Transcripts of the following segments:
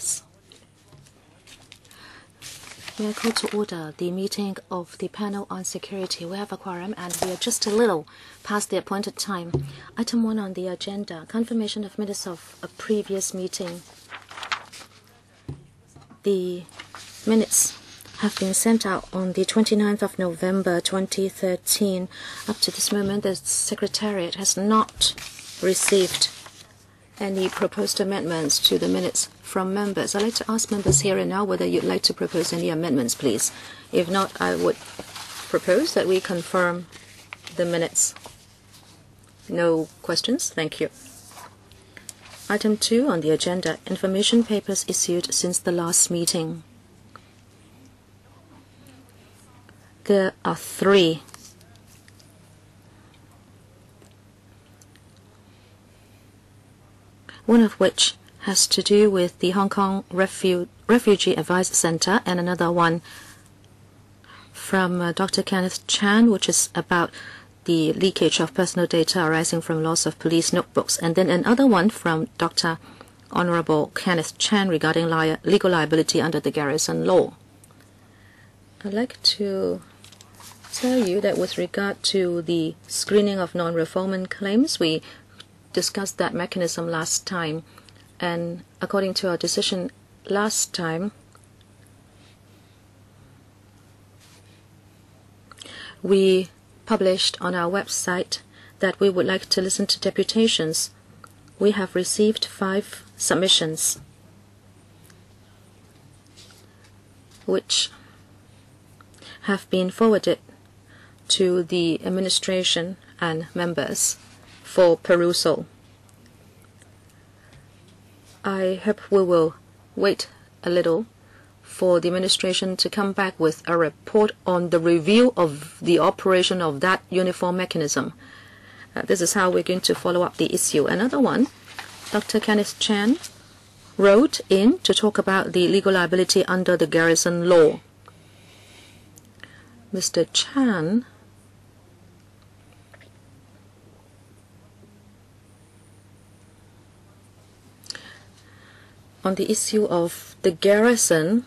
members. We are called to order the meeting of the panel on security. We have a quorum and we are just a little past the appointed time. Item 1 on the agenda, confirmation of minutes of a previous meeting. The minutes have been sent out on the 29th of November 2013. Up to this moment, the Secretariat has not received any proposed amendments to the minutes from members. I'd like to ask members here and now whether you'd like to propose any amendments, please. If not, I would propose that we confirm the minutes. No questions? Thank you. Item 2 on the agenda, information papers issued since the last meeting. There are 3. One of which has to do with the Hong Kong Refugee Advice Center, and another one from Dr. Kenneth CHAN, which is about the leakage of personal data arising from loss of police notebooks, and then another one from Dr. Hon Kenneth CHAN regarding legal liability under the Garrison Law. I'd like to tell you that with regard to the screening of non-refoulement claims, we discussed that mechanism last time, and according to our decision last time, we published on our website that we would like to listen to deputations. We have received 5 submissions, which have been forwarded to the administration and members for perusal. I hope we will wait a little for the administration to come back with a report on the review of the operation of that uniform mechanism. This is how we're going to follow up the issue. Another one, Dr. Kenneth CHAN wrote in to talk about the legal liability under the Garrison Law. Mr. CHAN on the issue of the garrison,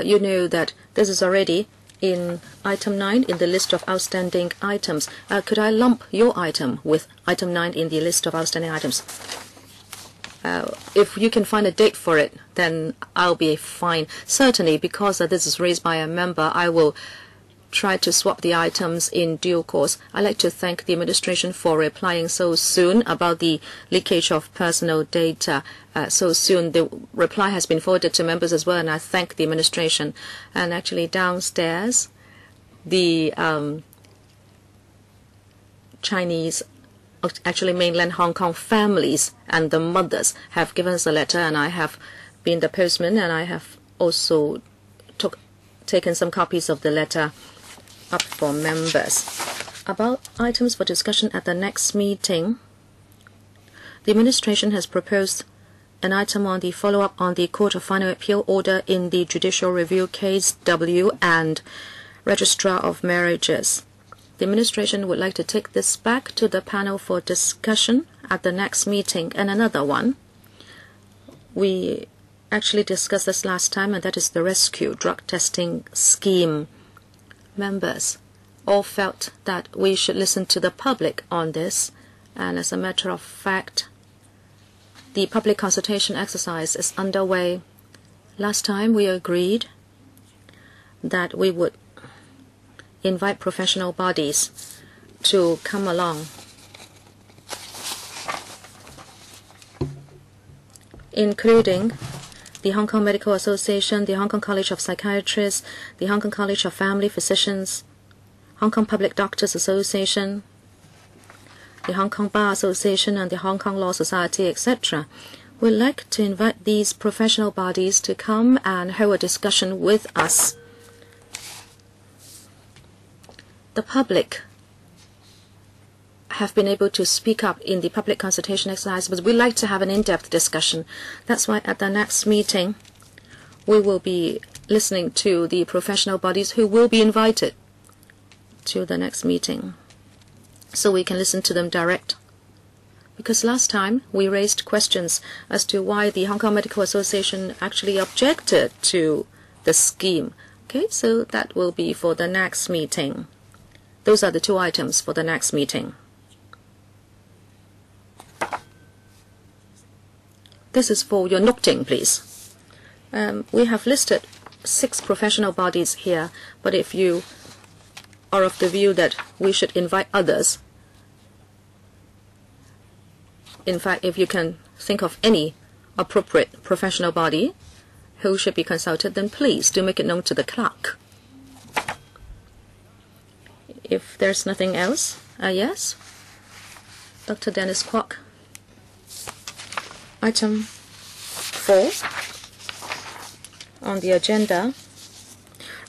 you know that this is already in item 9 in the list of outstanding items. Could I lump your item with item 9 in the list of outstanding items? If you can find a date for it, then I'll be fine. Certainly, because this is raised by a member, I will try to swap the items in due course. I'd like to thank the administration for replying so soon about the leakage of personal data. So soon, the reply has been forwarded to members as well, and I thank the administration. And actually, downstairs, the Chinese, actually mainland Hong Kong families and the mothers have given us a letter, and I have been the postman, and I have also taken some copies of the letter up for members. About items for discussion at the next meeting, the administration has proposed an item on the follow-up on the Court of Final Appeal order in the Judicial Review Case W and Registrar of Marriages. The administration would like to take this back to the panel for discussion at the next meeting. And another one, we actually discussed this last time, and that is the rescue drug testing scheme. Members all felt that we should listen to the public on this, and as a matter of fact, the public consultation exercise is underway. Last time we agreed that we would invite professional bodies to come along, including the Hong Kong Medical Association, the Hong Kong College of Psychiatrists, the Hong Kong College of Family Physicians, Hong Kong Public Doctors Association, the Hong Kong Bar Association, and the Hong Kong Law Society, etc. We'd like to invite these professional bodies to come and hold a discussion with us. The public have been able to speak up in the public consultation exercise, but we'd like to have an in-depth discussion. That's why at the next meeting, we will be listening to the professional bodies who will be invited to the next meeting, so we can listen to them direct. Because last time we raised questions as to why the Hong Kong Medical Association actually objected to the scheme. Okay, so that will be for the next meeting. Those are the two items for the next meeting. This is for your noting, please. We have listed 6 professional bodies here, but if you are of the view that we should invite others, in fact, if you can think of any appropriate professional body who should be consulted, then please do make it known to the clerk. If there's nothing else, yes, Dr. Dennis Kwok. Item 4 on the agenda,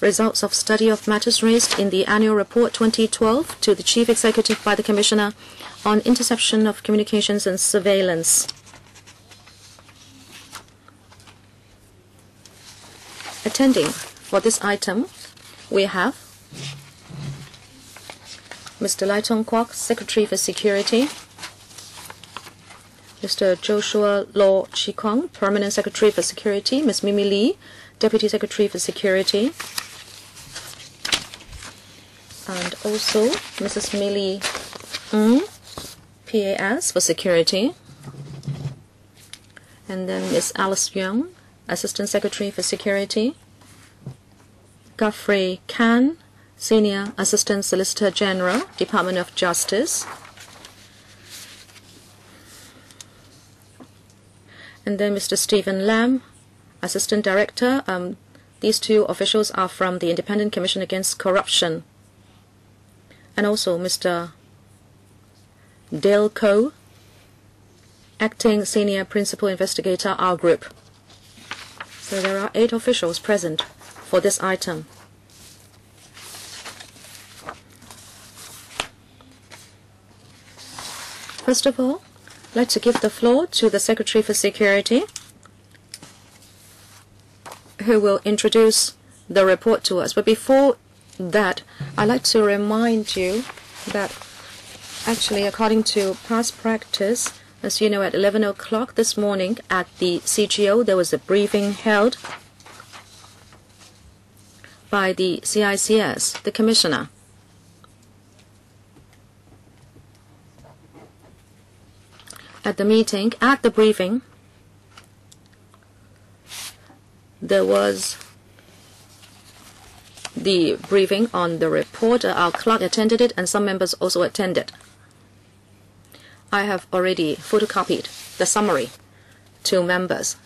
results of study of matters raised in the annual report 2012 to the Chief Executive by the Commissioner on interception of communications and surveillance. Attending for this item, we have Mr. Lai Tong Kwok, Secretary for Security, Mr. Joshua Law Chi Kong, Permanent Secretary for Security, Ms. Mimi Lee, Deputy Secretary for Security, and also Mrs. Millie Ng, PAS for Security, and then Ms. Alice Young, Assistant Secretary for Security, Geoffrey Can, Senior Assistant Solicitor General, Department of Justice, and then Mr. Stephen Lam, Assistant Director. These two officials are from the Independent Commission Against Corruption. And also Mr. Dale Koh, Acting Senior Principal Investigator, our group. So there are 8 officials present for this item. First of all, I'd like to give the floor to the Secretary for Security, who will introduce the report to us. But before that, I'd like to remind you that actually, according to past practice, as you know, at 11 o'clock this morning at the CGO, there was a briefing held by the CICS, the Commissioner. At the meeting, at the briefing, there was the briefing on the report. Our clerk attended it, and some members also attended. I have already photocopied the summary to members.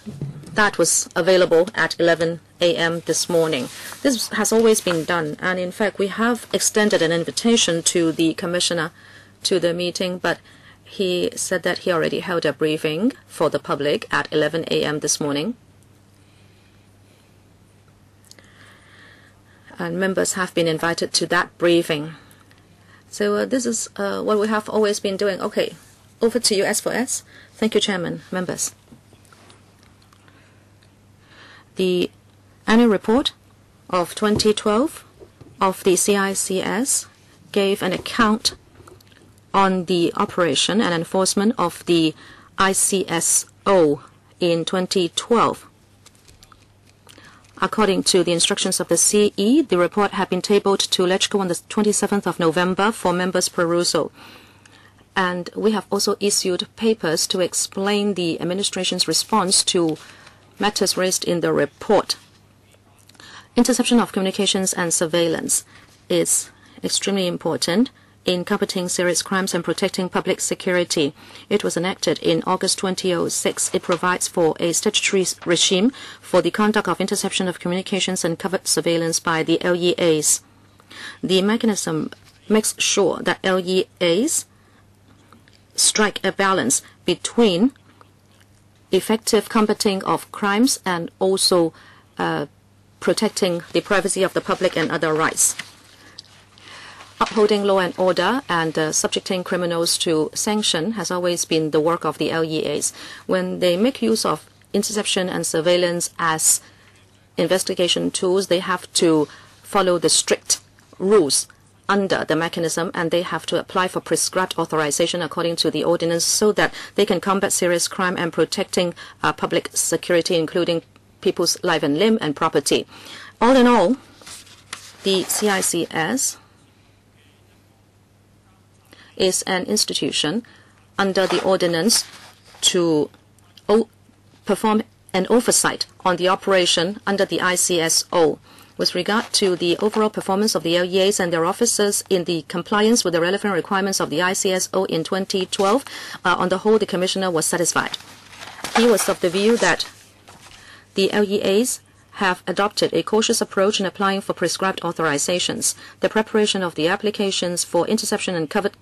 That was available at 11 a.m. this morning. This has always been done, and in fact, we have extended an invitation to the Commissioner to the meeting, but he said that he already held a briefing for the public at 11 a.m. this morning. And members have been invited to that briefing. So this is what we have always been doing. Okay, over to you, S4S. Thank you, Chairman, members. The annual report of 2012 of the CICS gave an account on the operation and enforcement of the ICSO in 2012. According to the instructions of the CE, the report had been tabled to LegCo on the 27th of November for members' perusal. And we have also issued papers to explain the administration's response to matters raised in the report. Interception of communications and surveillance is extremely important in combating serious crimes and protecting public security. It was enacted in August 2006. It provides for a statutory regime for the conduct of interception of communications and covert surveillance by the LEAs. The mechanism makes sure that LEAs strike a balance between effective combating of crimes and also protecting the privacy of the public and other rights. Upholding law and order and subjecting criminals to sanction has always been the work of the LEAs. When they make use of interception and surveillance as investigation tools, they have to follow the strict rules under the mechanism, and they have to apply for prescribed authorization according to the ordinance so that they can combat serious crime and protecting public security, including people's life and limb and property. All in all, the CICS is an institution under the ordinance to perform an oversight on the operation under the ICSO. With regard to the overall performance of the LEAs and their officers in the compliance with the relevant requirements of the ICSO in 2012, on the whole, the Commissioner was satisfied. He was of the view that the LEAs have adopted a cautious approach in applying for prescribed authorizations. The preparation of the applications for interception and covert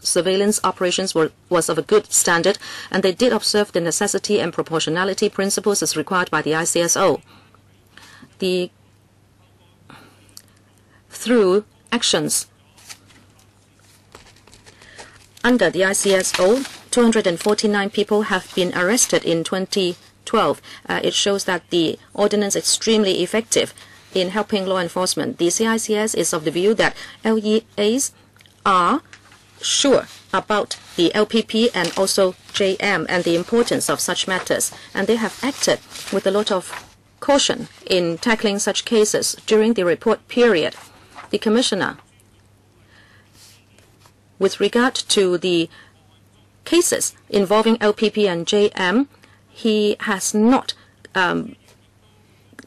surveillance operations was of a good standard, and they did observe the necessity and proportionality principles as required by the ICSO. Through actions under the ICSO, 249 people have been arrested in 2012. It shows that the ordinance is extremely effective in helping law enforcement. The CICS is of the view that LEAs are sure about the LPP and also JM and the importance of such matters, and they have acted with a lot of caution in tackling such cases during the report period. The Commissioner, with regard to the cases involving LPP and JM, he has not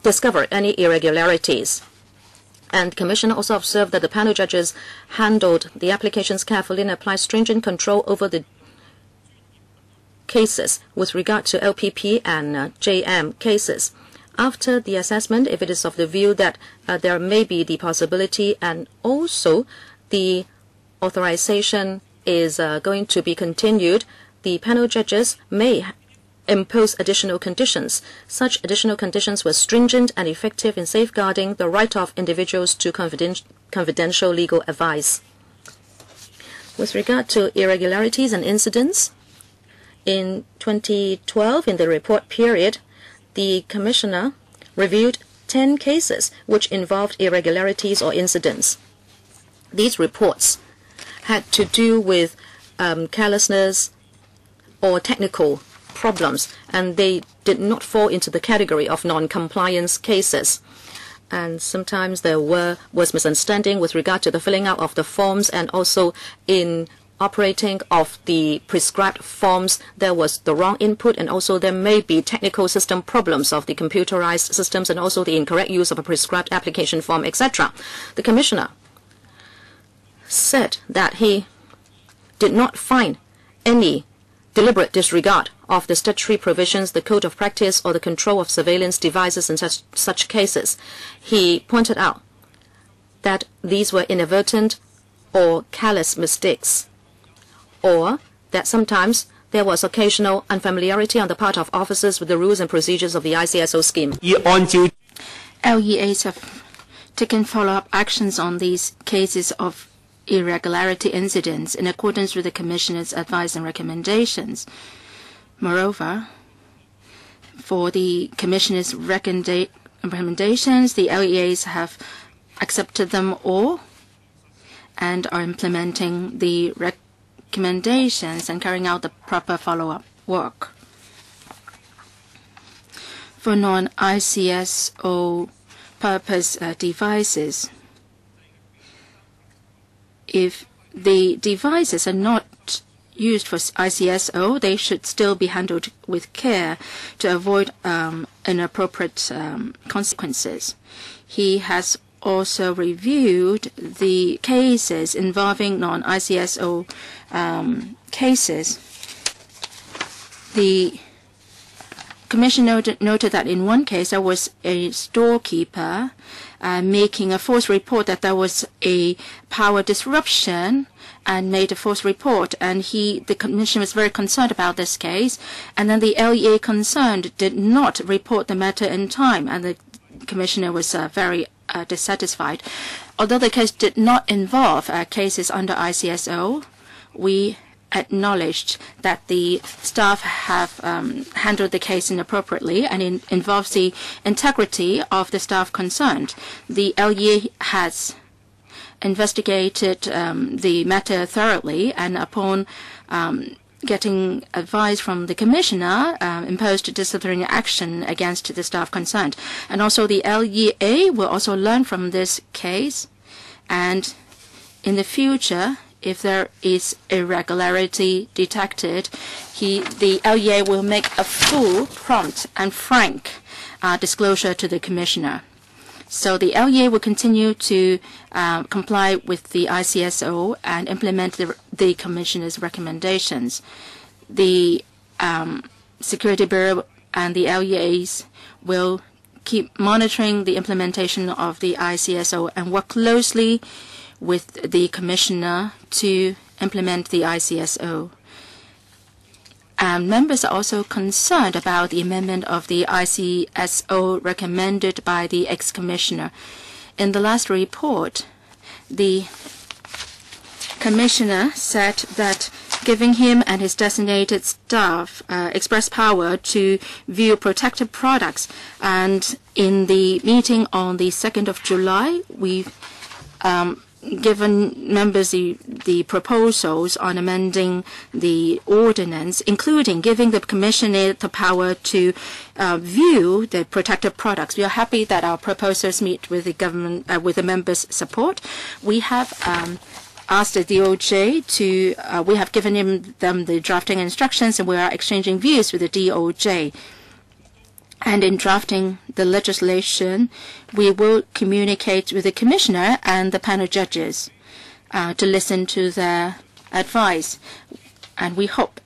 discovered any irregularities. And Commissioner also observed that the panel judges handled the applications carefully and applied stringent control over the cases with regard to LPP and JM cases. After the assessment, if it is of the view that there may be the possibility and also the authorization is going to be continued, the panel judges may impose additional conditions. Such additional conditions were stringent and effective in safeguarding the right of individuals to confidential legal advice. With regard to irregularities and incidents, in 2012, in the report period, the Commissioner reviewed 10 cases which involved irregularities or incidents. These reports had to do with carelessness or technical problems, and they did not fall into the category of non-compliance cases. And sometimes there was misunderstanding with regard to the filling out of the forms, and also in operating of the prescribed forms there was the wrong input, and also there may be technical system problems of the computerized systems and also the incorrect use of a prescribed application form, etc. The Commissioner said that he did not find any deliberate disregard of the statutory provisions, the code of practice, or the control of surveillance devices in such cases. He pointed out that these were inadvertent or careless mistakes, or that sometimes there was occasional unfamiliarity on the part of officers with the rules and procedures of the ICSO scheme. LEAs have taken follow-up actions on these cases of irregularity incidents in accordance with the Commissioner's advice and recommendations. Moreover, for the Commissioner's recommendations, the LEAs have accepted them all and are implementing the recommendations and carrying out the proper follow-up work. For non-ICSO purpose devices, if the devices are not used for ICSO, they should still be handled with care to avoid inappropriate consequences. He has also reviewed the cases involving non-ICSO cases. The Commissioner noted that in one case there was a storekeeper making a false report that there was a power disruption and made a false report, and the Commissioner was very concerned about this case, and then the LEA concerned did not report the matter in time, and the Commissioner was very dissatisfied. Although the case did not involve cases under ICSO, we acknowledged that the staff have handled the case inappropriately, and it involves the integrity of the staff concerned. The LEA has investigated the matter thoroughly, and upon getting advice from the Commissioner, imposed disciplinary action against the staff concerned. And also the LEA will also learn from this case, and in the future, if there is irregularity detected, the LEA will make a full, prompt and frank disclosure to the Commissioner. So the LEA will continue to comply with the ICSO and implement the Commissioner's recommendations. The Security Bureau and the LEAs will keep monitoring the implementation of the ICSO and work closely with the Commissioner to implement the ICSO. And members are also concerned about the amendment of the ICSO recommended by the ex-Commissioner. In the last report, the Commissioner said that giving him and his designated staff express power to view protected products. And in the meeting on the 2nd of July, we've given members the proposals on amending the ordinance, including giving the Commissioner the power to view the protected products. We are happy that our proposals meet with the government, with the members' support. We have asked the DOJ to, we have given them the drafting instructions, and we are exchanging views with the DOJ. And in drafting the legislation, we will communicate with the Commissioner and the panel judges to listen to their advice. And we hope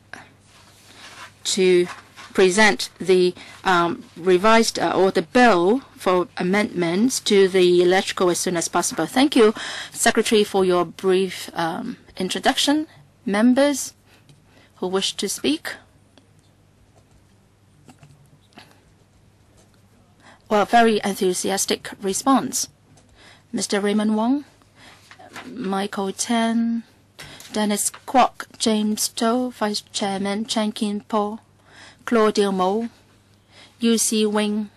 to present the revised or the bill for amendments to the electrical as soon as possible. Thank you, Secretary, for your brief introduction. Members who wish to speak? Well, very enthusiastic response. Mr. Raymond Wong, Michael Tan, Dennis Kwok, James To, Vice Chairman Chan Kin-po, Claudia Mo, U.C. Wing,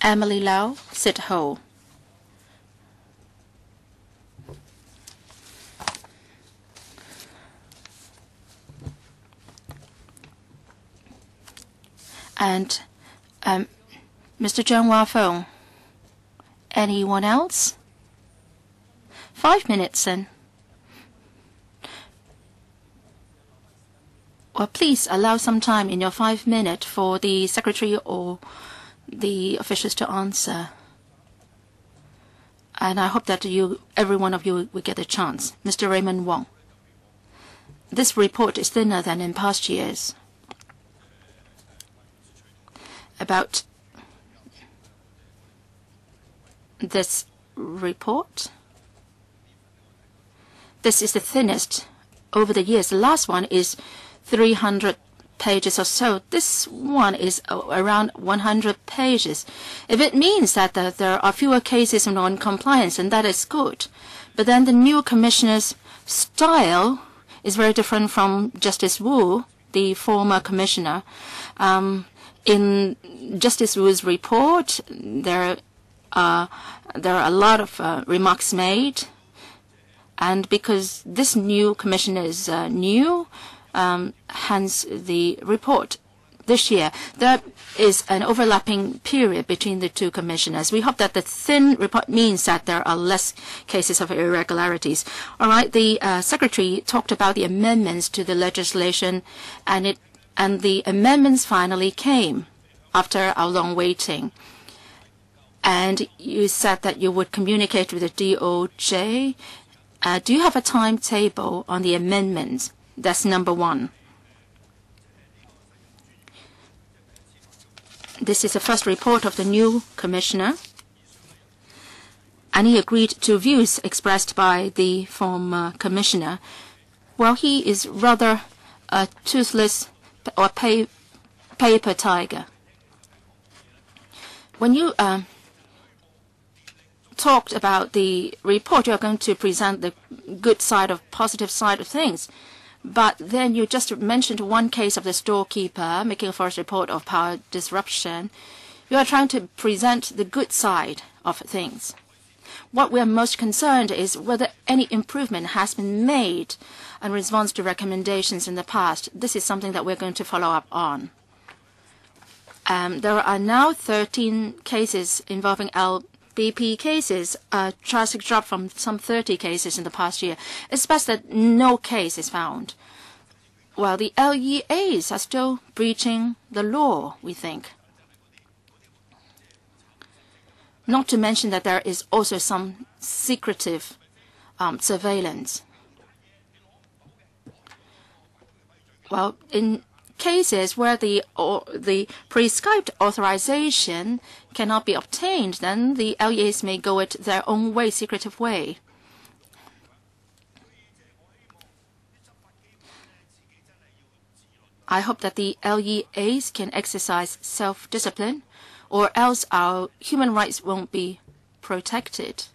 Emily Lau, Sid Ho. And Mr. Zhang Wafeng. Anyone else? 5 minutes then. Well, please allow some time in your 5 minutes for the Secretary or the officials to answer. And I hope that every one of you will get a chance. Mr. Raymond Wong. This report is thinner than in past years. About this report, this is the thinnest over the years. The last one is 300 pages or so. This one is around 100 pages. If it means that there are fewer cases of non-compliance, and that is good. But then the new Commissioner's style is very different from Justice Wu, the former Commissioner. In Justice Wu's report, there are a lot of remarks made, and because this new Commissioner is new, hence the report this year, there is an overlapping period between the two Commissioners. We hope that the thin report means that there are less cases of irregularities. All right, the Secretary talked about the amendments to the legislation, and the amendments finally came after our long waiting. And you said that you would communicate with the DOJ. Do you have a timetable on the amendments? That's number one. This is the first report of the new Commissioner, and he agreed to views expressed by the former Commissioner. Well, he is rather a toothless or paper tiger. When you talked about the report, you're going to present the good side of positive side of things. But then you just mentioned one case of the storekeeper making a false report of power disruption. You are trying to present the good side of things. What we are most concerned is whether any improvement has been made in response to recommendations in the past. This is something that we're going to follow up on. There are now 13 cases involving LBP cases, a drastic drop from some 30 cases in the past year. It's best that no case is found. Well, the LEAs are still breaching the law, we think. Not to mention that there is also some secretive surveillance. Well, in cases where the prescribed authorization cannot be obtained, then the LEAs may go it their own way, secretive way. I hope that the LEAs can exercise self-discipline, or else our human rights won't be protected.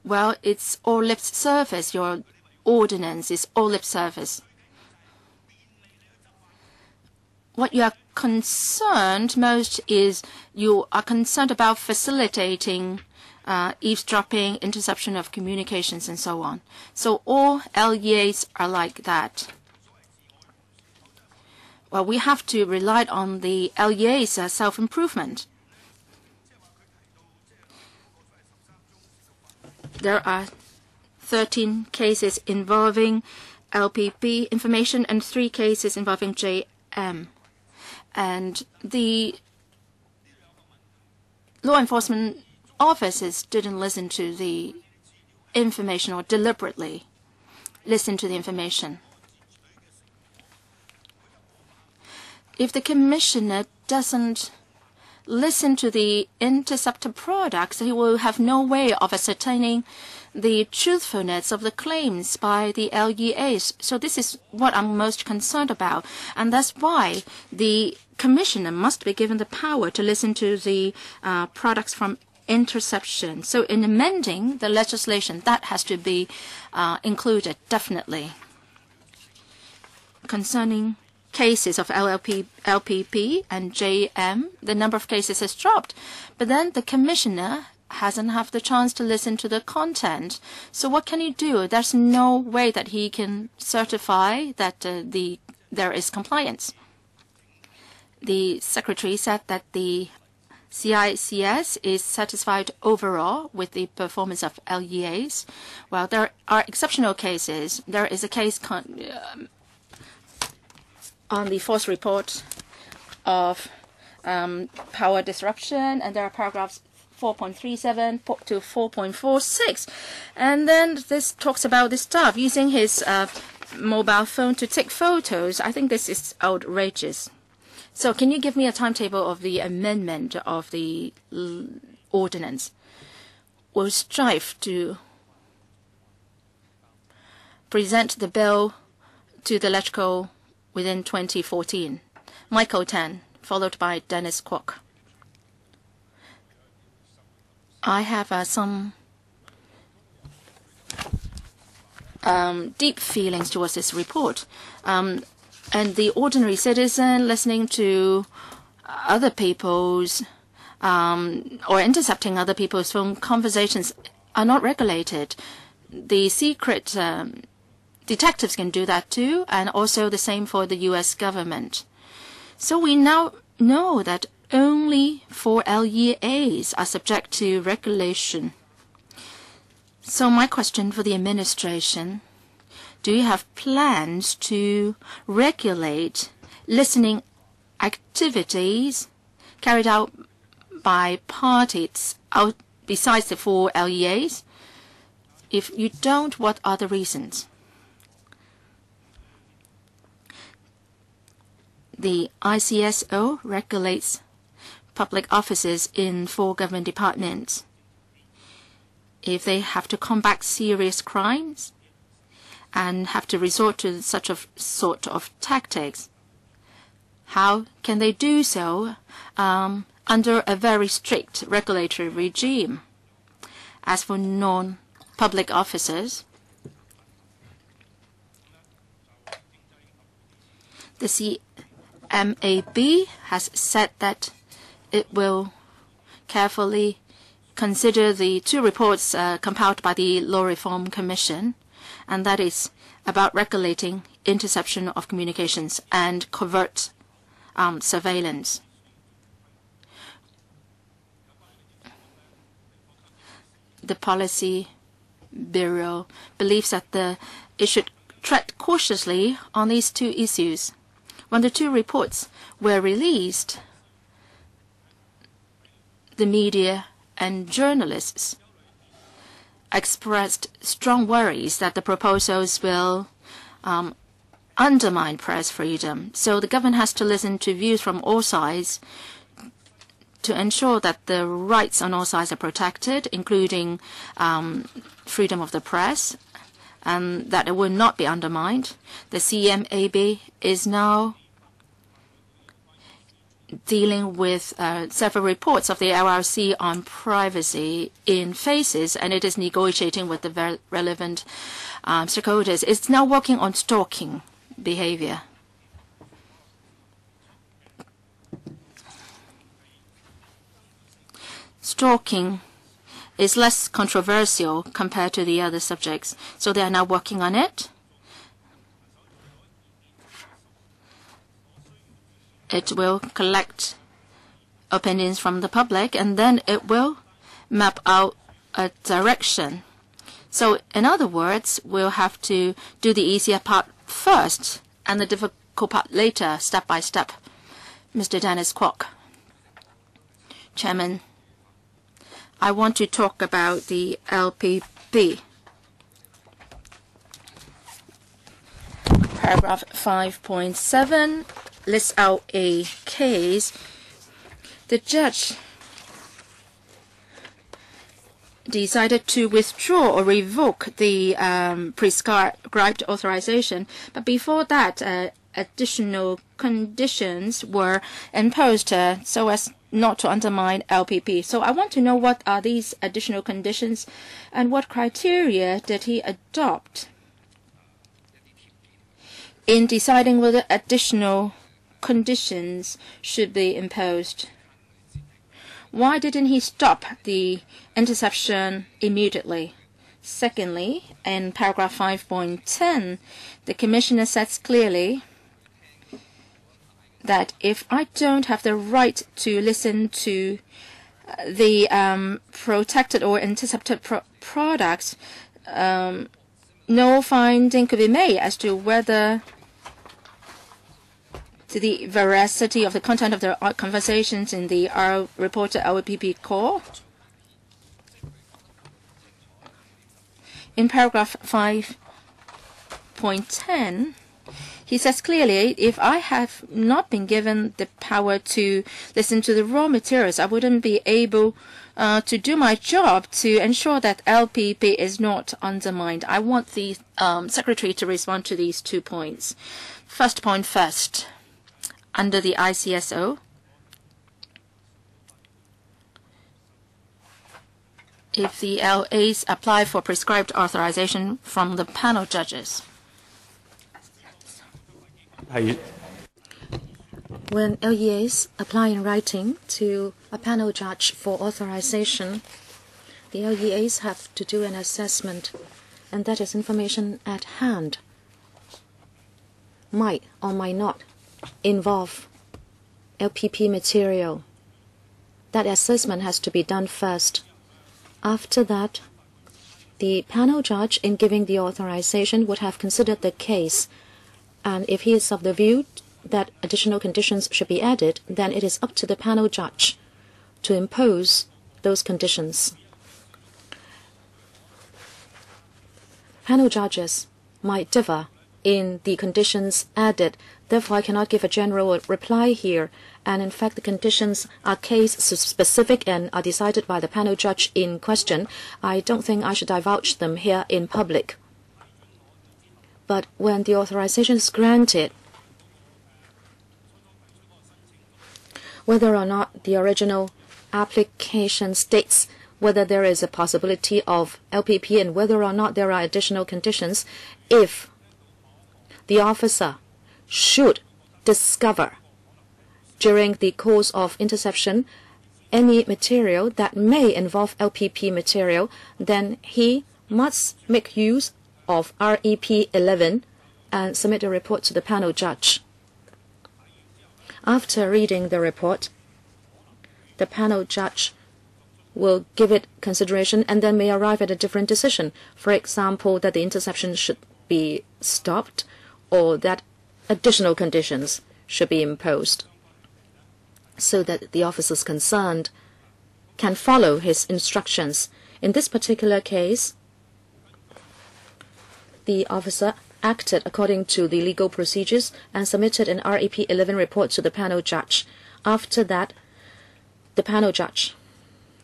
Well, it's all lip service. Your ordinance is all lip service. What you are concerned most is you are concerned about facilitating eavesdropping, interception of communications, and so on. So all LEAs are like that. Well, we have to rely on the LEA's self-improvement. There are 13 cases involving LPP information and 3 cases involving JM. And the law enforcement officers didn't listen to the information or deliberately listen to the information. If the commissioner doesn't listen to the intercepted products, he will have no way of ascertaining the truthfulness of the claims by the LEAs. So this is what I'm most concerned about. And that's why the commissioner must be given the power to listen to the products from interception. So in amending the legislation, that has to be included, definitely. Concerning cases of LPP and JM, the number of cases has dropped. But then the commissioner hasn't had the chance to listen to the content. So what can he do? There's no way that he can certify that there is compliance. The secretary said that the CICS is satisfied overall with the performance of LEAs. Well, there are exceptional cases. There is a case on the false report of power disruption, and there are paragraphs 4.37 to 4.46. And then this talks about the staff using his mobile phone to take photos. I think this is outrageous. So can you give me a timetable of the amendment of the ordinance? We'll strive to present the bill to the electrical within 2014. Michael Tan, followed by Dennis Kwok. I have some deep feelings towards this report. And the ordinary citizen listening to other people's or intercepting other people's phone conversations are not regulated. The secret detectives can do that too, and also the same for the U.S. government. So we now know that only 4 LEAs are subject to regulation. So my question for the administration, do you have plans to regulate listening activities carried out by parties out besides the 4 LEAs? If you don't, what are the reasons? The ICSO regulates public offices in 4 government departments. If they have to combat serious crimes and have to resort to such a sort of tactics, how can they do so under a very strict regulatory regime? As for non-public officers, the CMAB has said that it will carefully consider the 2 reports compiled by the Law Reform Commission, and that is about regulating interception of communications and covert surveillance. The Policy Bureau believes that it should tread cautiously on these 2 issues. When the 2 reports were released, the media and journalists expressed strong worries that the proposals will undermine press freedom. So the government has to listen to views from all sides to ensure that the rights on all sides are protected, including freedom of the press, and that it will not be undermined. The CMAB is now dealing with several reports of the LRC on privacy in phases, and it is negotiating with the relevant stakeholders. It's now working on stalking behavior. Stalking is less controversial compared to the other subjects, so they are now working on it. It will collect opinions from the public, and then it will map out a direction. So in other words, we'll have to do the easier part first and the difficult part later, step by step. Mr. Dennis Kwok. Chairman, I want to talk about the LPP. Paragraph 5.7 lists out a case. The judge decided to withdraw or revoke the prescribed authorization, but before that, additional conditions were imposed so as not to undermine LPP. So I want to know what are these additional conditions and what criteria did he adopt in deciding whether additional conditions should be imposed. Why didn't he stop the interception immediately? Secondly, in paragraph 5.10, the Commissioner says clearly that if I don't have the right to listen to the protected or intercepted products, no finding could be made as to whether the veracity of the content of the conversations in the reported LPP call. In paragraph 5.10, he says clearly, if I have not been given the power to listen to the raw materials, I wouldn't be able to do my job to ensure that LPP is not undermined. I want the Secretary to respond to these 2 points. First point first. Under the ICSO, if the LAs apply for prescribed authorization from the panel judges. When LEAs apply in writing to a panel judge for authorization, the LEAs have to do an assessment, and that is information at hand might or might not involve LPP material. That assessment has to be done first. After that, the panel judge, in giving the authorization, would have considered the case, and if he is of the view that additional conditions should be added, then it is up to the panel judge to impose those conditions. Panel judges might differ in the conditions added. Therefore, I cannot give a general reply here. And in fact, the conditions are case-specific and are decided by the panel judge in question. I don't think I should divulge them here in public. But when the authorization is granted, whether or not the original application states whether there is a possibility of LPP and whether or not there are additional conditions, if the officer should discover during the course of interception any material that may involve LPP material, then he must make use of REP 11 and submit a report to the panel judge. After reading the report, the panel judge will give it consideration and then may arrive at a different decision. For example, that the interception should be stopped or that additional conditions should be imposed so that the officers concerned can follow his instructions. In this particular case, the officer acted according to the legal procedures and submitted an REP 11 report to the panel judge. After that, the panel judge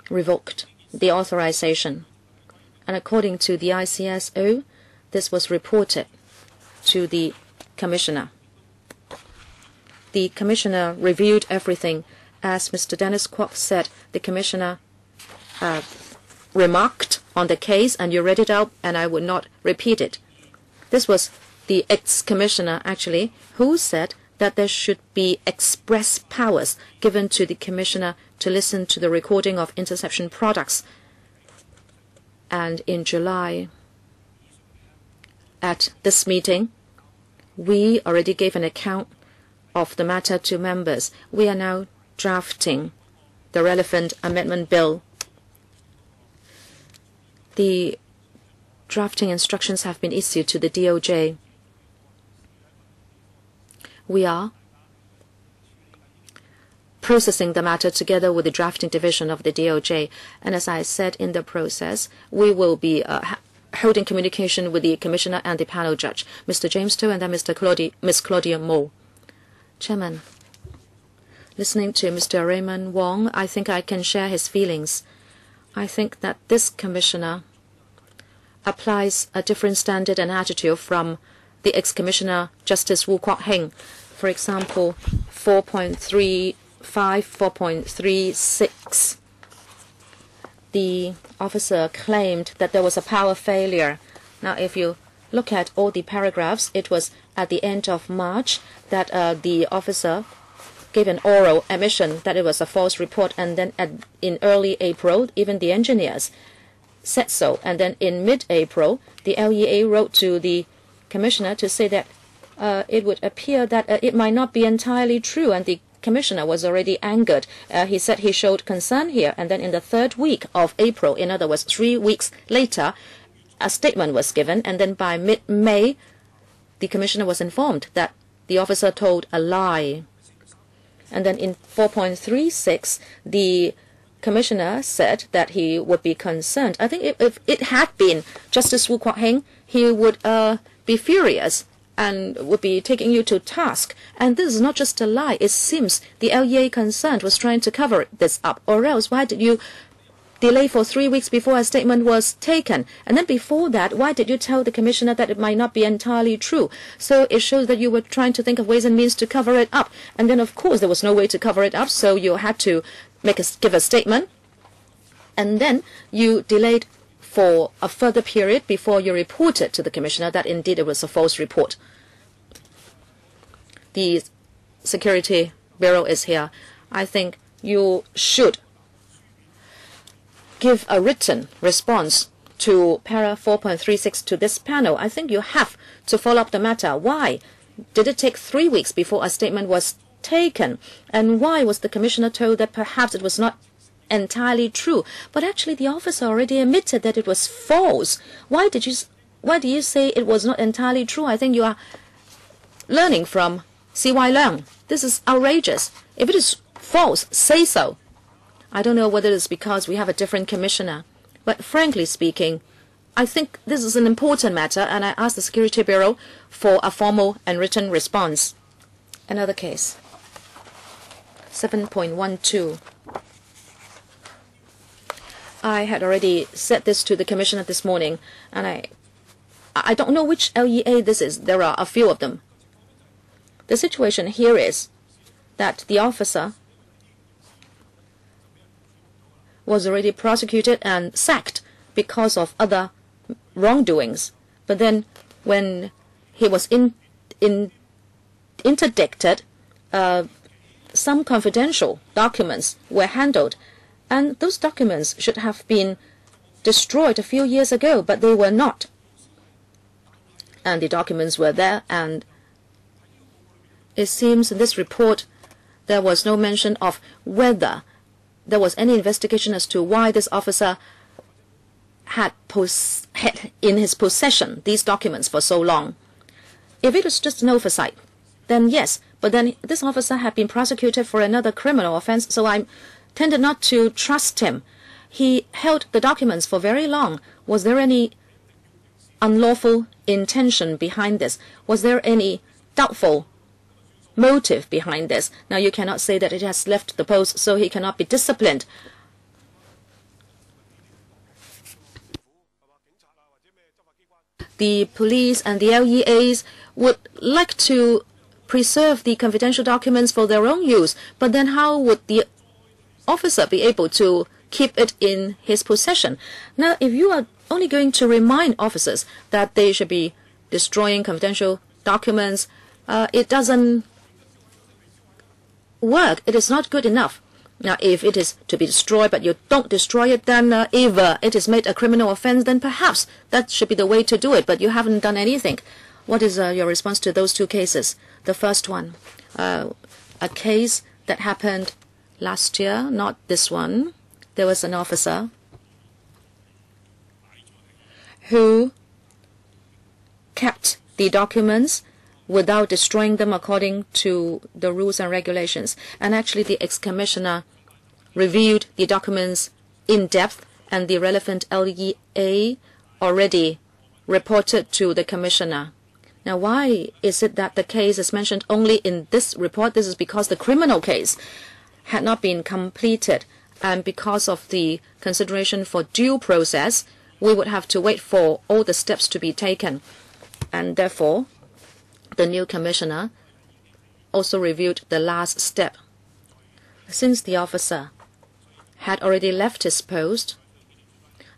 revoked the authorization. And according to the ICSO, this was reported to the commissioner. The commissioner reviewed everything. As Mr. Dennis Kwok said, the commissioner remarked on the case, and you read it out, and I would not repeat it. This was the ex-commissioner, actually, who said that there should be express powers given to the commissioner to listen to the recording of interception products. And in July, at this meeting, we already gave an account of the matter to members. We are now drafting the relevant amendment bill. The drafting instructions have been issued to the DOJ. We are processing the matter together with the drafting division of the DOJ. And as I said in the process, we will be holding communication with the commissioner and the panel judge, Mr. James To and then Miss Claudia Mo. Chairman, listening to Mr. Raymond Wong, I think I can share his feelings. I think that this commissioner applies a different standard and attitude from the ex-commissioner Justice Woo Kwok Heng. For example, 4.35, 4.36. The officer claimed that there was a power failure. Now, if you look at all the paragraphs, it was at the end of March that the officer gave an oral admission that it was a false report, and then in early April, even the engineers said so. And then in mid-April, the LEA wrote to the commissioner to say that it would appear that it might not be entirely true, and the commissioner was already angered. He said he showed concern here, and then in the third week of April, in other words, 3 weeks later, a statement was given, and then by mid-May, the commissioner was informed that the officer told a lie. And then in 4.36, the commissioner said that he would be concerned. I think if it had been Justice Woo Kwok Heng, he would be furious and would be taking you to task. And this is not just a lie. It seems the LEA concerned was trying to cover this up. Or else, why did you delay for 3 weeks before a statement was taken? And then before that, why did you tell the commissioner that it might not be entirely true? So it shows that you were trying to think of ways and means to cover it up. And then, of course, there was no way to cover it up, so you had to give a statement. And then you delayed for a further period before you reported to the commissioner that indeed it was a false report. The Security Bureau is here. I think you should give a written response to para 4.36 to this panel. I think you have to follow up the matter. Why did it take 3 weeks before a statement was taken? And why was the commissioner told that perhaps it was not entirely true? But actually the officer already admitted that it was false. Why do you say it was not entirely true? I think you are learning from C.Y. Leung. This is outrageous. If it is false, say so. I don't know whether it's because we have a different commissioner, but frankly speaking, I think this is an important matter, and I ask the Security Bureau for a formal and written response. Another case, 7.12. I had already said this to the commissioner this morning, and I don't know which LEA this is. There are a few of them. The situation here is that the officer was already prosecuted and sacked because of other wrongdoings. But then when he was interdicted, some confidential documents were handled, And those documents should have been destroyed a few years ago, but they were not. And the documents were there, and it seems in this report there was no mention of whether there was any investigation as to why this officer had in his possession these documents for so long. If it was just an oversight, then yes, but then this officer had been prosecuted for another criminal offense, so I tended not to trust him. He held the documents for very long. Was there any unlawful intention behind this? Was there any doubtful motive behind this? Now, you cannot say that it has left the post, so he cannot be disciplined. The police and the LEAs would like to preserve the confidential documents for their own use, but then how would the officer be able to keep it in his possession? Now, if you are only going to remind officers that they should be destroying confidential documents, it doesn't work. It is not good enough. Now, if it is to be destroyed, but you don't destroy it, then if it is made a criminal offense, then perhaps that should be the way to do it, but you haven't done anything. What is your response to those two cases? The first one, a case that happened last year, not this one. There was an officer who kept the documents without destroying them according to the rules and regulations. And actually, the ex-commissioner reviewed the documents in depth, and the relevant LEA already reported to the commissioner. Now, why is it that the case is mentioned only in this report? This is because the criminal case had not been completed, and because of the consideration for due process, we would have to wait for all the steps to be taken. And therefore, the new commissioner also reviewed the last step. Since the officer had already left his post,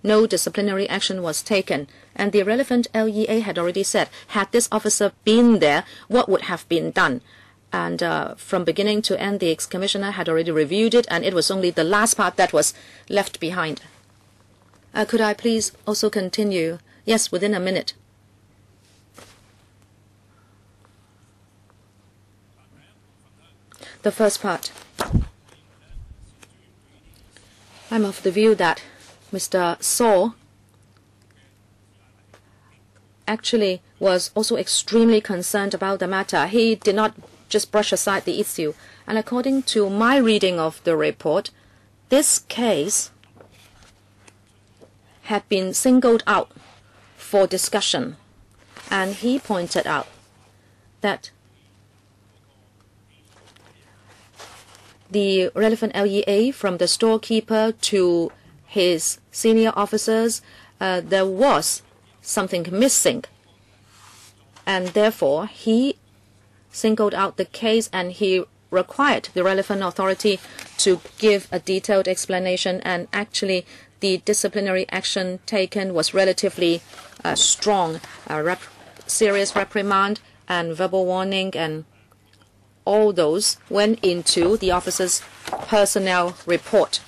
no disciplinary action was taken, and the relevant LEA had already said, had this officer been there, what would have been done? And from beginning to end, the ex-commissioner had already reviewed it, and it was only the last part that was left behind. Could I please also continue? Yes, within a minute. The first part. I'm of the view that Mr. Saw actually was also extremely concerned about the matter. He did not just brush aside the issue. And according to my reading of the report, this case had been singled out for discussion. And he pointed out that the relevant LEA, from the storekeeper to his senior officers, there was something missing. And therefore, he singled out the case, and he required the relevant authority to give a detailed explanation. And actually, the disciplinary action taken was relatively strong. Serious reprimand and verbal warning, and all those went into the officer's personnel report.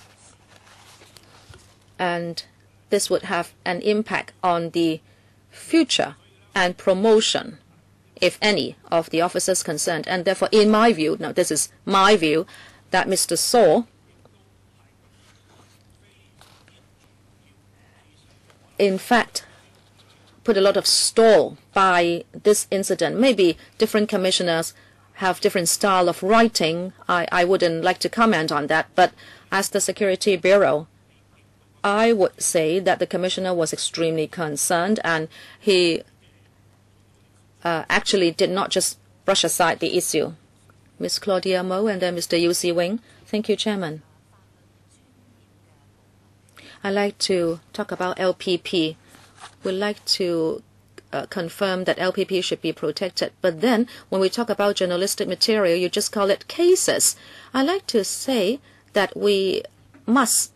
And this would have an impact on the future and promotion, if any, of the officers concerned. And therefore, in my view, now this is my view, that Mr. Saw in fact put a lot of store by this incident. Maybe different commissioners have different style of writing. I wouldn't like to comment on that. But as the Security Bureau, I would say that the commissioner was extremely concerned, and he actually did not just brush aside the issue. Ms. Claudia Mo and then Mr. Yu Si Wing. Thank you, Chairman. I'd like to talk about LPP. We'd like to confirm that LPP should be protected. But then, when we talk about journalistic material, you just call it cases. I like to say that we must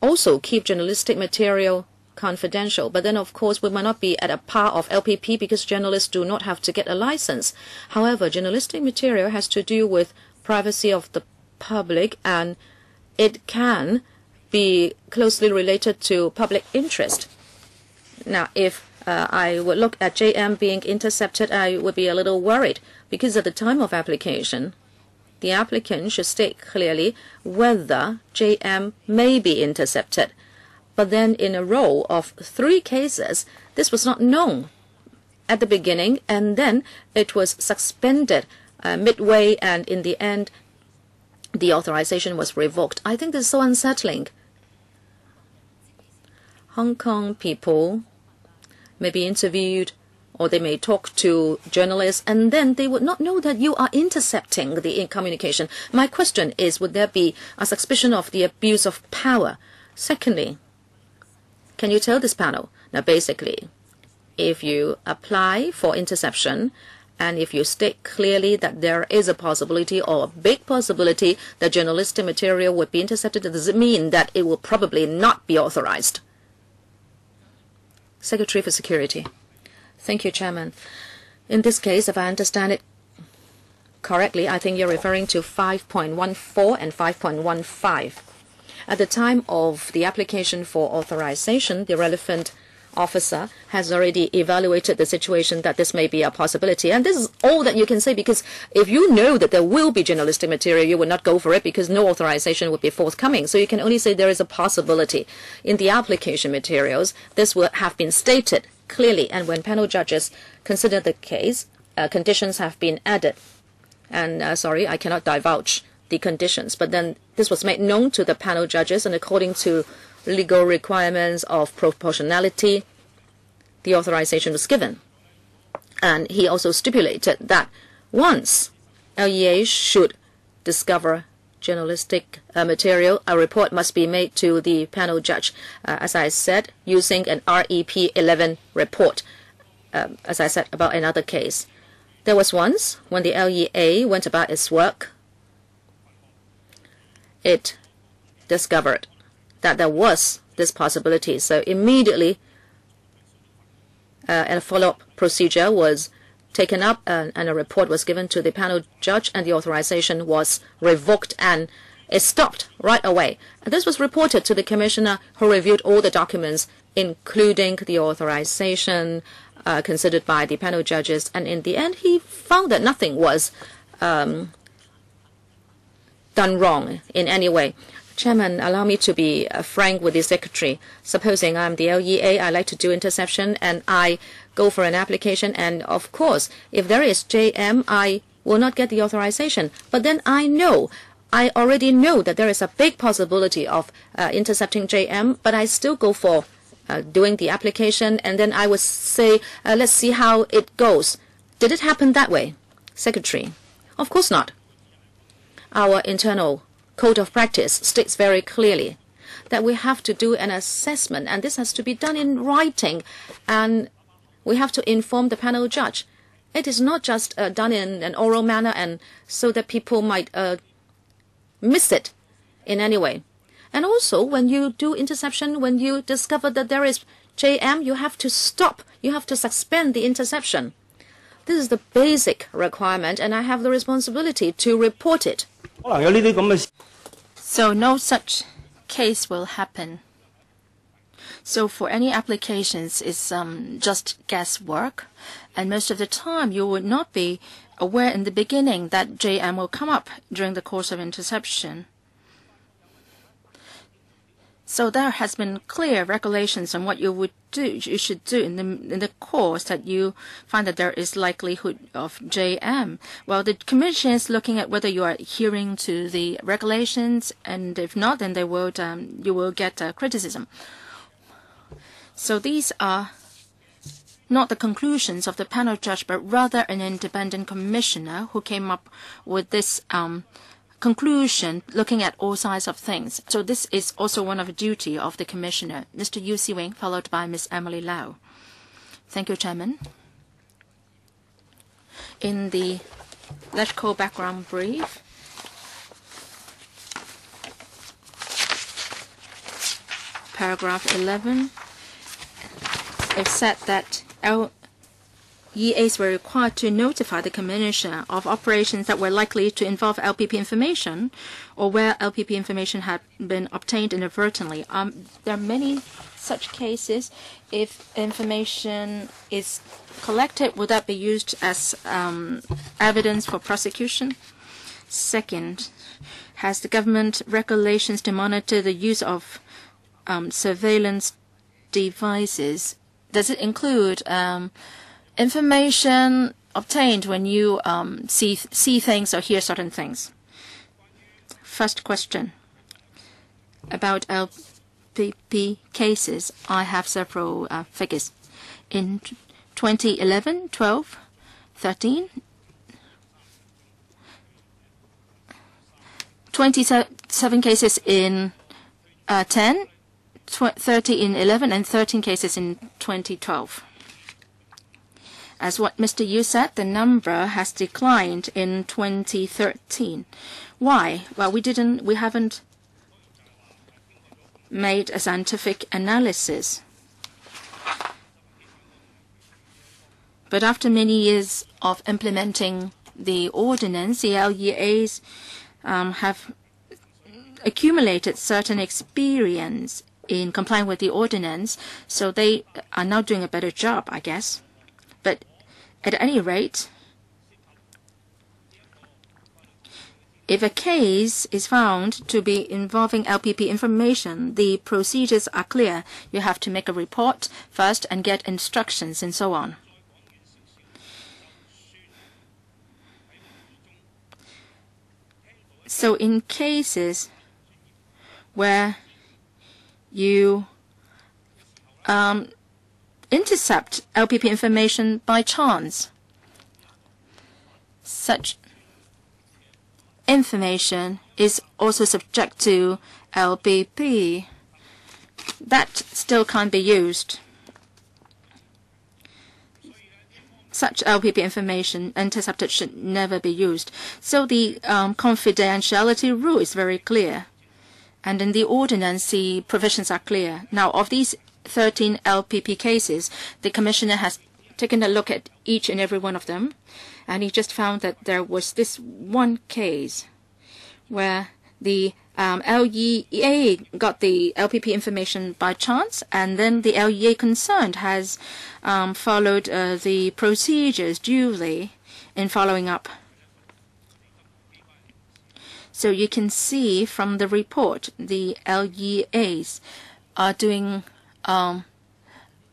also keep journalistic material confidential. But then, of course, we might not be at a par of LPP because journalists do not have to get a license. However, journalistic material has to do with privacy of the public, and it can be closely related to public interest. Now, if I would look at JM being intercepted, I would be a little worried, because at the time of application, the applicant should state clearly whether JM may be intercepted. But then in a row of 3 cases, this was not known at the beginning, and then it was suspended midway, and in the end, the authorization was revoked. I think this is so unsettling. Hong Kong people may be interviewed, or they may talk to journalists, and then they would not know that you are intercepting the communication. My question is, would there be a suspicion of the abuse of power? Secondly, can you tell this panel, now basically, if you apply for interception, and if you state clearly that there is a possibility or a big possibility that journalistic material would be intercepted, does it mean that it will probably not be authorized? Secretary for Security. Thank you, Chairman. In this case, if I understand it correctly, I think you're referring to 5.14 and 5.15. At the time of the application for authorization, the relevant officer has already evaluated the situation that this may be a possibility. And this is all that you can say, because if you know that there will be journalistic material, you would not go for it, because no authorization would be forthcoming. So you can only say there is a possibility. In the application materials, this would have been stated clearly. And when panel judges consider the case, conditions have been added. And sorry, I cannot divulge the conditions. But then this was made known to the panel judges, and according to legal requirements of proportionality, the authorization was given. And he also stipulated that once LEA should discover journalistic material, a report must be made to the panel judge, as I said, using an REP 11 report, as I said about another case. There was once when the LEA went about its work, it discovered that there was this possibility. So immediately a follow-up procedure was taken up, and a report was given to the panel judge, and the authorization was revoked, and it stopped right away. And this was reported to the commissioner, who reviewed all the documents, including the authorization considered by the panel judges, and in the end he found that nothing was done wrong in any way. Chairman, allow me to be frank with the Secretary. Supposing I'm the LEA, I like to do interception, and I go for an application, and of course, if there is JM, I will not get the authorization. But then I already know that there is a big possibility of intercepting JM, but I still go for doing the application, and then I would say, let's see how it goes. Did it happen that way? Secretary, of course not. Our internal Code of Practice states very clearly that we have to do an assessment, and this has to be done in writing, and we have to inform the panel judge. It is not just done in an oral manner, and so that people might miss it in any way. And also, when you do interception, when you discover that there is JM, you have to stop. You have to suspend the interception. This is the basic requirement, and I have the responsibility to report it. So no such case will happen. So for any applications, it's just guesswork, and most of the time you would not be aware in the beginning that JM will come up during the course of interception. So there has been clear regulations on what you should do in the course that you find that there is likelihood of JM. Well, the Commission is looking at whether you are adhering to the regulations, and if not, then you will get criticism. So these are not the conclusions of the panel judge, but rather an independent commissioner who came up with this conclusion, looking at all sides of things. So this is also one of the duty of the commissioner. Mr. Yu Si-wing, followed by Ms. Emily Lau. Thank you, Chairman. In the electoral background brief, paragraph 11, it said that EAs were required to notify the Commissioner of operations that were likely to involve LPP information or where LPP information had been obtained inadvertently. There are many such cases. If information is collected, would that be used as evidence for prosecution? Second, has the government regulations to monitor the use of surveillance devices? Does it include information obtained when you see things or hear certain things? First question about LPP cases. I have several figures. In 2011, 12, 13, 27 cases in 10, 30 in 11, and 13 cases in 2012. As what Mr. Yu said, the number has declined in 2013. Why? Well, we haven't made a scientific analysis. But after many years of implementing the ordinance, the LEAs have accumulated certain experience in complying with the ordinance, so they are now doing a better job, I guess. But at any rate, if a case is found to be involving LPP information, the procedures are clear. You have to make a report first and get instructions and so on. So in cases where you intercept LPP information by chance, such information is also subject to LPP. That still can't be used. Such LPP information intercepted should never be used. So the confidentiality rule is very clear. And in the ordinance, the provisions are clear. Now, of these 13 LPP cases, the Commissioner has taken a look at each and every one of them, and he just found that there was this one case where the LEA got the LPP information by chance, and then the LEA concerned has followed the procedures duly in following up. So you can see from the report, the LEAs are doing a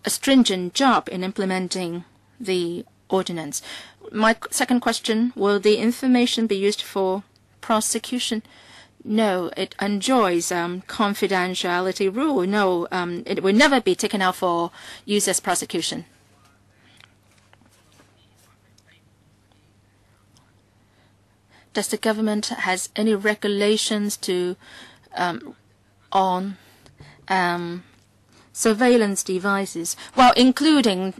stringent job in implementing the ordinance. My second question, will the information be used for prosecution? No, it enjoys confidentiality rule. No, it will never be taken out for use as prosecution. Does the government has any regulations to on surveillance devices? Well, including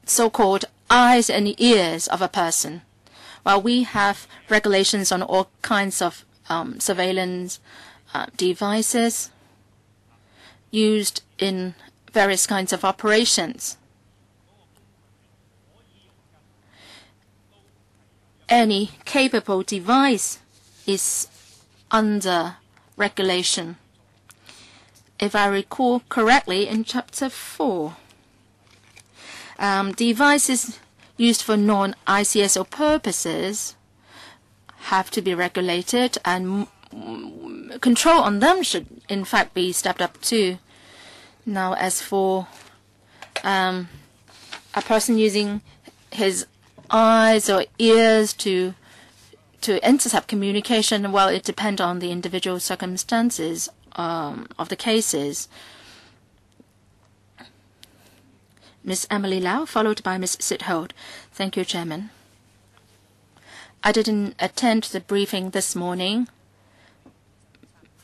so-called eyes and ears of a person. Well, we have regulations on all kinds of surveillance devices used in various kinds of operations. Any capable device is under regulation. If I recall correctly, in Chapter 4, devices used for non-ICSO purposes have to be regulated, and control on them should in fact be stepped up too. Now, as for a person using his eyes or ears to intercept communication, well, it depends on the individual circumstances of the cases. Ms. Emily Lau, followed by Ms. Sithold. Thank you, Chairman. I didn't attend the briefing this morning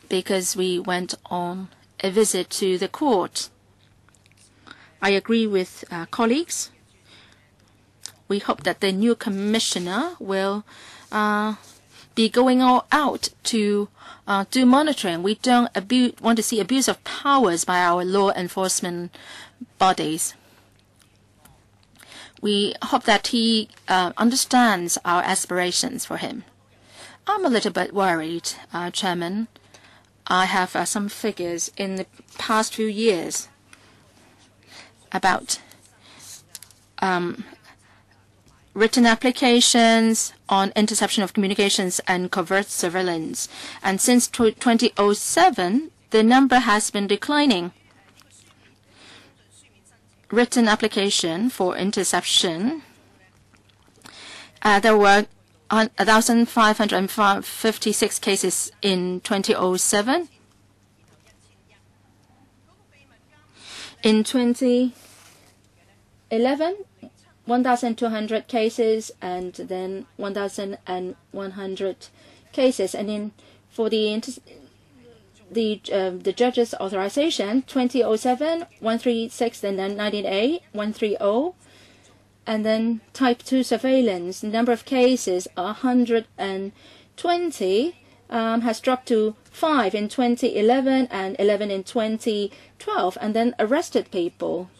because we went on a visit to the court. I agree with colleagues. We hope that the new commissioner will be going all out to do monitoring. We don't want to see abuse of powers by our law enforcement bodies. We hope that he understands our aspirations for him. I'm a little bit worried, Chairman. I have some figures in the past few years about written applications on interception of communications and covert surveillance. And since 2007, the number has been declining. Written application for interception, there were 1,556 cases in 2007. In 2011, 1,200 cases, and then 1,100 cases. And for the judge's authorization, 2007, 136, and then 19A, 130. And then type 2 surveillance, number of cases, 120, has dropped to 5 in 2011 and 11 in 2012. And then arrested people.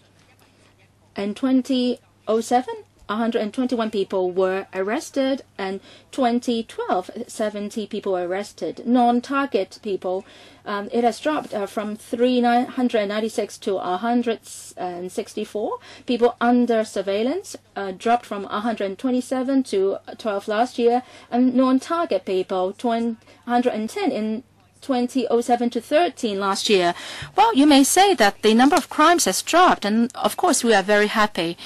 In 2007, 121 people were arrested, and 2012, 70 people were arrested. Non-target people, it has dropped from 396 to 164. People under surveillance dropped from 127 to 12 last year, and non-target people, 110 in 2007 to 13 last year. Well, you may say that the number of crimes has dropped, and of course we are very happy.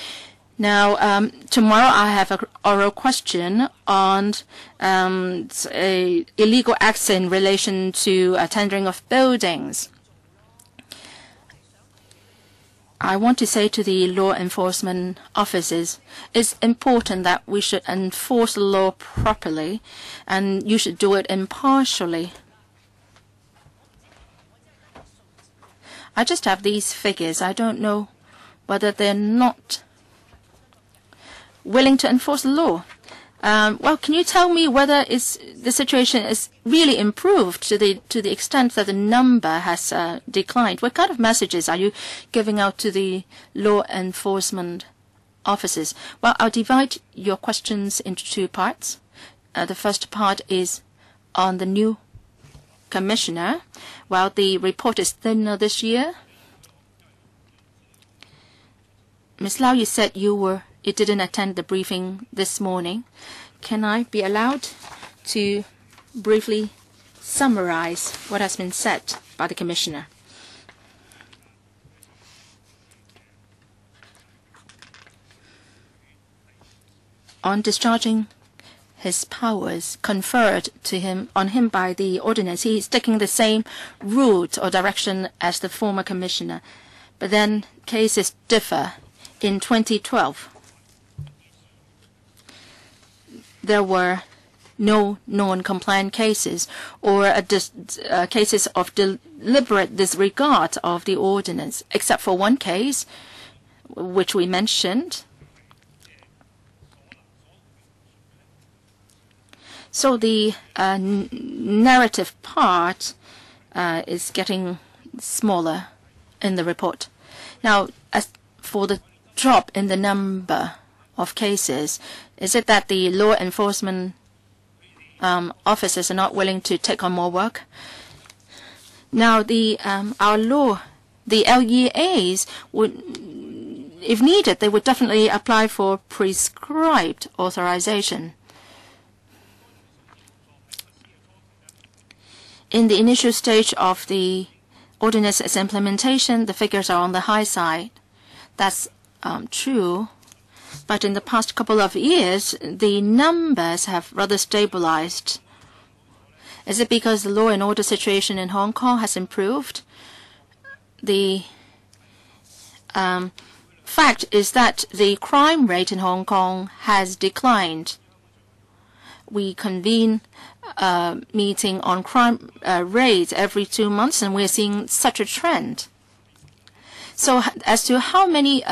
Now, tomorrow I have an oral question on illegal acts in relation to tendering of buildings. I want to say to the law enforcement officers, it's important that we should enforce the law properly, and you should do it impartially. I just have these figures. I don't know whether they're not willing to enforce the law. Well, can you tell me whether the situation is really improved to the extent that the number has declined? What kind of messages are you giving out to the law enforcement officers? Well, I'll divide your questions into two parts. The first part is on the new commissioner. Well, the report is thinner this year. Ms. Lau, you said you didn't attend the briefing this morning. Can I be allowed to briefly summarize what has been said by the Commissioner? On discharging his powers conferred on him by the ordinance, he is taking the same route or direction as the former Commissioner. But then cases differ. In 2012, there were no non-compliant cases or cases of deliberate disregard of the ordinance, except for one case, which we mentioned. So the narrative part is getting smaller in the report. Now, as for the drop in the number of cases, is it that the law enforcement officers are not willing to take on more work? Now, our law, the LEAs would, if needed, they would definitely apply for prescribed authorization. In the initial stage of the ordinance's implementation, the figures are on the high side. That's true. But in the past couple of years, the numbers have rather stabilized. Is it because the law and order situation in Hong Kong has improved? The fact is that the crime rate in Hong Kong has declined. We convene a meeting on crime rates every 2 months, and we're seeing such a trend. So as to how many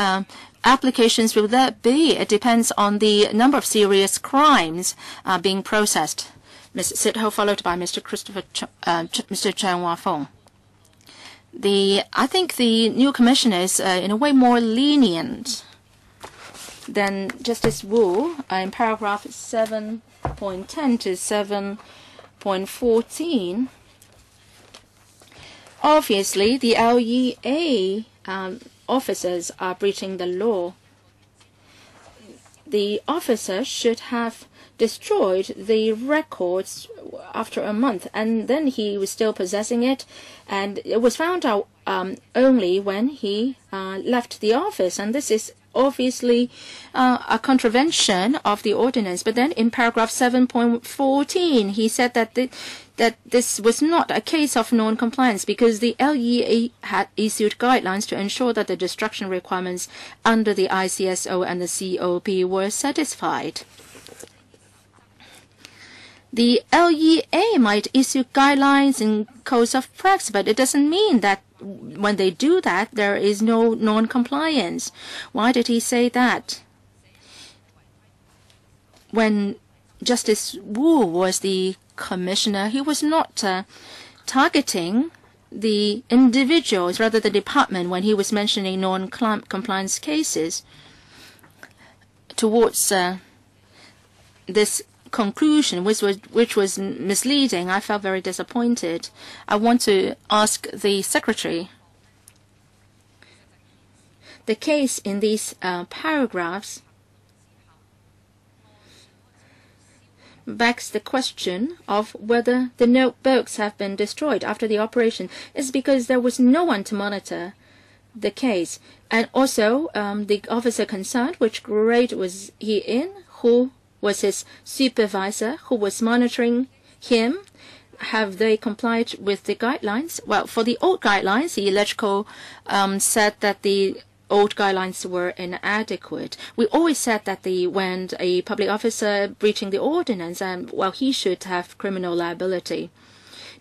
applications will there be, it depends on the number of serious crimes being processed. Ms. Sit-Ho, followed by Mr. Mr. Chan Wah-Fong. I think the new commissioner is in a way more lenient. then Justice Wu, in paragraph 7.10 to 7.14, obviously the LEA officers are breaching the law. The officer should have destroyed the records after a month, and then he was still possessing it, and it was found out only when he left the office, and this is obviously a contravention of the ordinance. But then in paragraph 7.14, he said that that this was not a case of non-compliance because the LEA had issued guidelines to ensure that the destruction requirements under the ICSO and the COP were satisfied. The LEA might issue guidelines and codes of practice, but it doesn't mean that when they do that, there is no non-compliance. Why did he say that? When Justice Wu was the commissioner, he was not targeting the individuals, rather the department, when he was mentioning non-compliance cases. Towards this conclusion, which was misleading, I felt very disappointed. I want to ask the secretary. The case in these paragraphs begs the question of whether the notebooks have been destroyed after the operation. It's because there was no one to monitor the case. And also the officer concerned, which grade was he in, who was his supervisor, who was monitoring him, have they complied with the guidelines? Well, for the old guidelines, the electrical said that the old guidelines were inadequate. We always said that when a public officer breaching the ordinance, well, he should have criminal liability.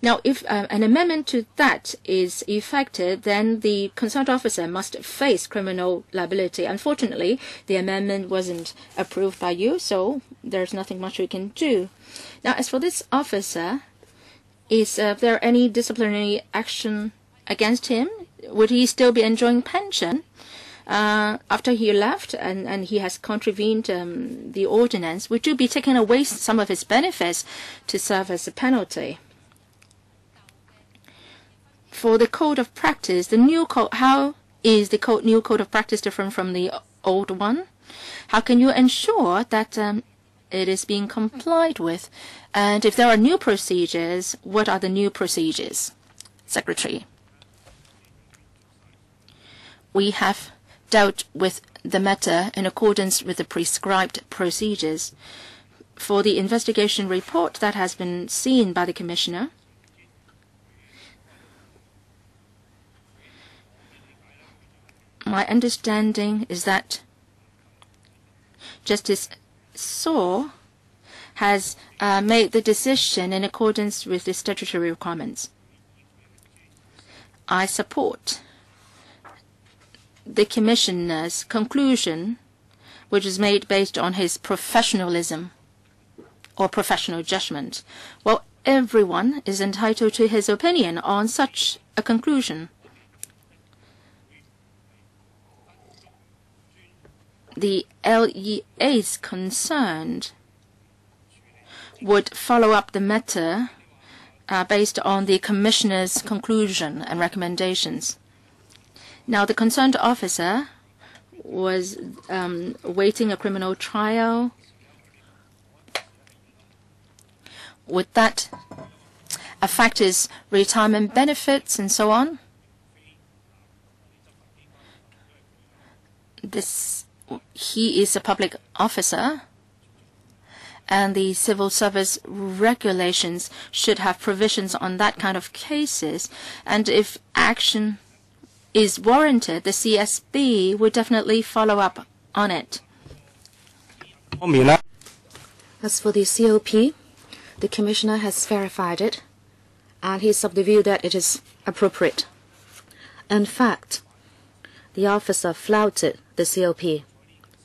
Now, if an amendment to that is effected, then the concerned officer must face criminal liability. Unfortunately, the amendment wasn't approved by you, so there's nothing much we can do. Now, as for this officer, is there any disciplinary action against him? Would he still be enjoying pension after he left and he has contravened the ordinance? Would you be taking away some of his benefits to serve as a penalty? For the code of practice, the new code, how is the new code of practice different from the old one? How can you ensure that it is being complied with? And if there are new procedures, what are the new procedures? Secretary. We have dealt with the matter in accordance with the prescribed procedures. For the investigation report that has been seen by the Commissioner, my understanding is that Justice Saw has made the decision in accordance with the statutory requirements. I support the Commissioner's conclusion, which is made based on his professionalism or professional judgment. Well, everyone is entitled to his opinion on such a conclusion. The LEAs concerned would follow up the matter based on the Commissioner's conclusion and recommendations. Now, the concerned officer was awaiting a criminal trial. Would that affect his retirement benefits and so on? He is a public officer, and the civil service regulations should have provisions on that kind of cases. And if action is warranted, the CSB would definitely follow up on it. As for the COP, the Commissioner has verified it, and he is of the view that it is appropriate. In fact, the officer flouted the COP.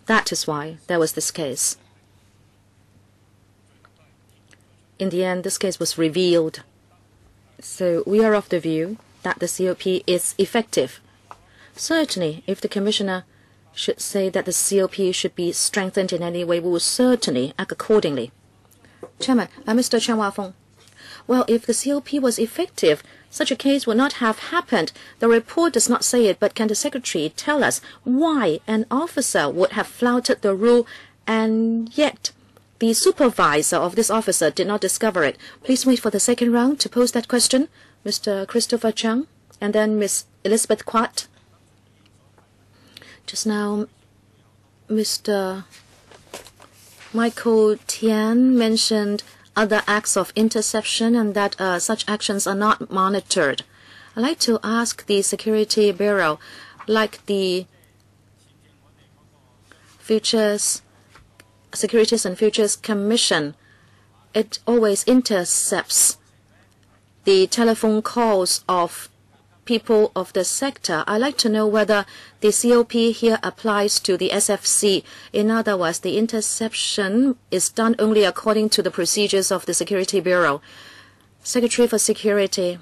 That is why there was this case. In the end, this case was revealed. So we are of the view that the COP is effective. Certainly, if the Commissioner should say that the COP should be strengthened in any way, we will certainly act accordingly. Chairman, Mr. Chan Wafeng. Well, if the COP was effective, such a case would not have happened. The report does not say it, but can the Secretary tell us why an officer would have flouted the rule and yet the supervisor of this officer did not discover it? Please wait for the second round to pose that question. Mr. Christopher Chung and then Ms. Elizabeth Quat. Just now, Mr. Michael Tian mentioned other acts of interception and that such actions are not monitored. I'd like to ask the Security Bureau, like the Securities and Futures Commission, it always intercepts the telephone calls of people of the sector. I'd like to know whether the COP here applies to the SFC. In other words, the interception is done only according to the procedures of the Security Bureau. Secretary for Security,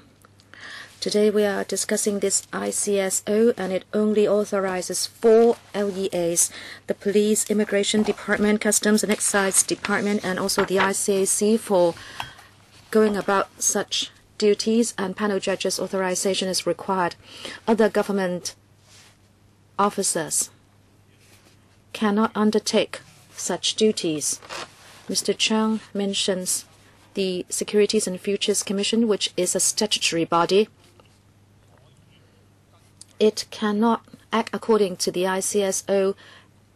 today we are discussing this ICSO and it only authorizes 4 LEAs, the Police, Immigration Department, Customs and Excise Department, and also the ICAC for going about such duties, and panel judges' authorization is required. Other government officers cannot undertake such duties. Mr. Chang mentions the Securities and Futures Commission, which is a statutory body. It cannot act according to the ICSO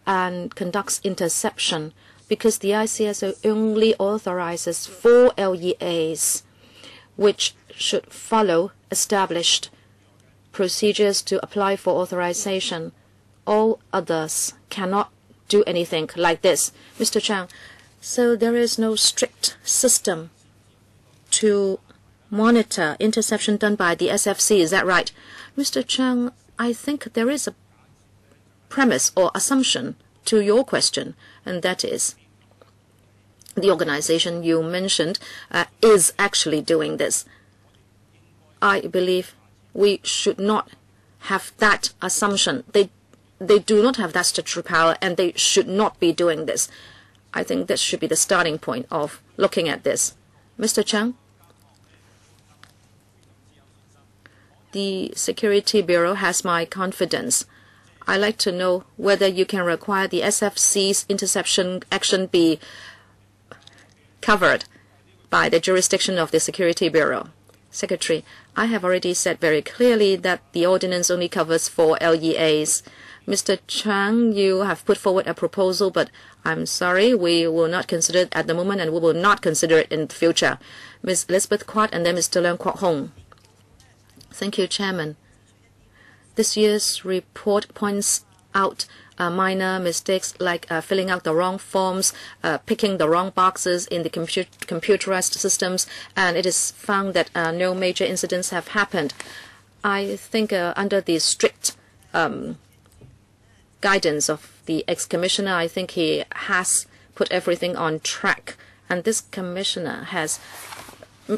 and conducts interception because the ICSO only authorizes 4 LEAs, which should follow established procedures to apply for authorization. All others cannot do anything like this. Mr. Chang, so there is no strict system to monitor interception done by the SFC, is that right? Mr. Chang, I think there is a premise or assumption to your question, and that is the organization you mentioned is actually doing this. I believe we should not have that assumption. They do not have that statutory power and they should not be doing this. I think that should be the starting point of looking at this. Mr. Chang, the Security Bureau has my confidence. I'd like to know whether you can require the SFC's interception action be covered by the jurisdiction of the Security Bureau. Secretary, I have already said very clearly that the ordinance only covers 4 LEAs. Mr. Chang, you have put forward a proposal, but I'm sorry, we will not consider it at the moment and we will not consider it in the future. Ms. Elizabeth Quat and then Mr. Leung Kwok Hong. Thank you, Chairman. This year's report points out minor mistakes like filling out the wrong forms, picking the wrong boxes in the computerized systems, and it is found that no major incidents have happened. I think under the strict guidance of the ex-commissioner, I think he has put everything on track, and this commissioner has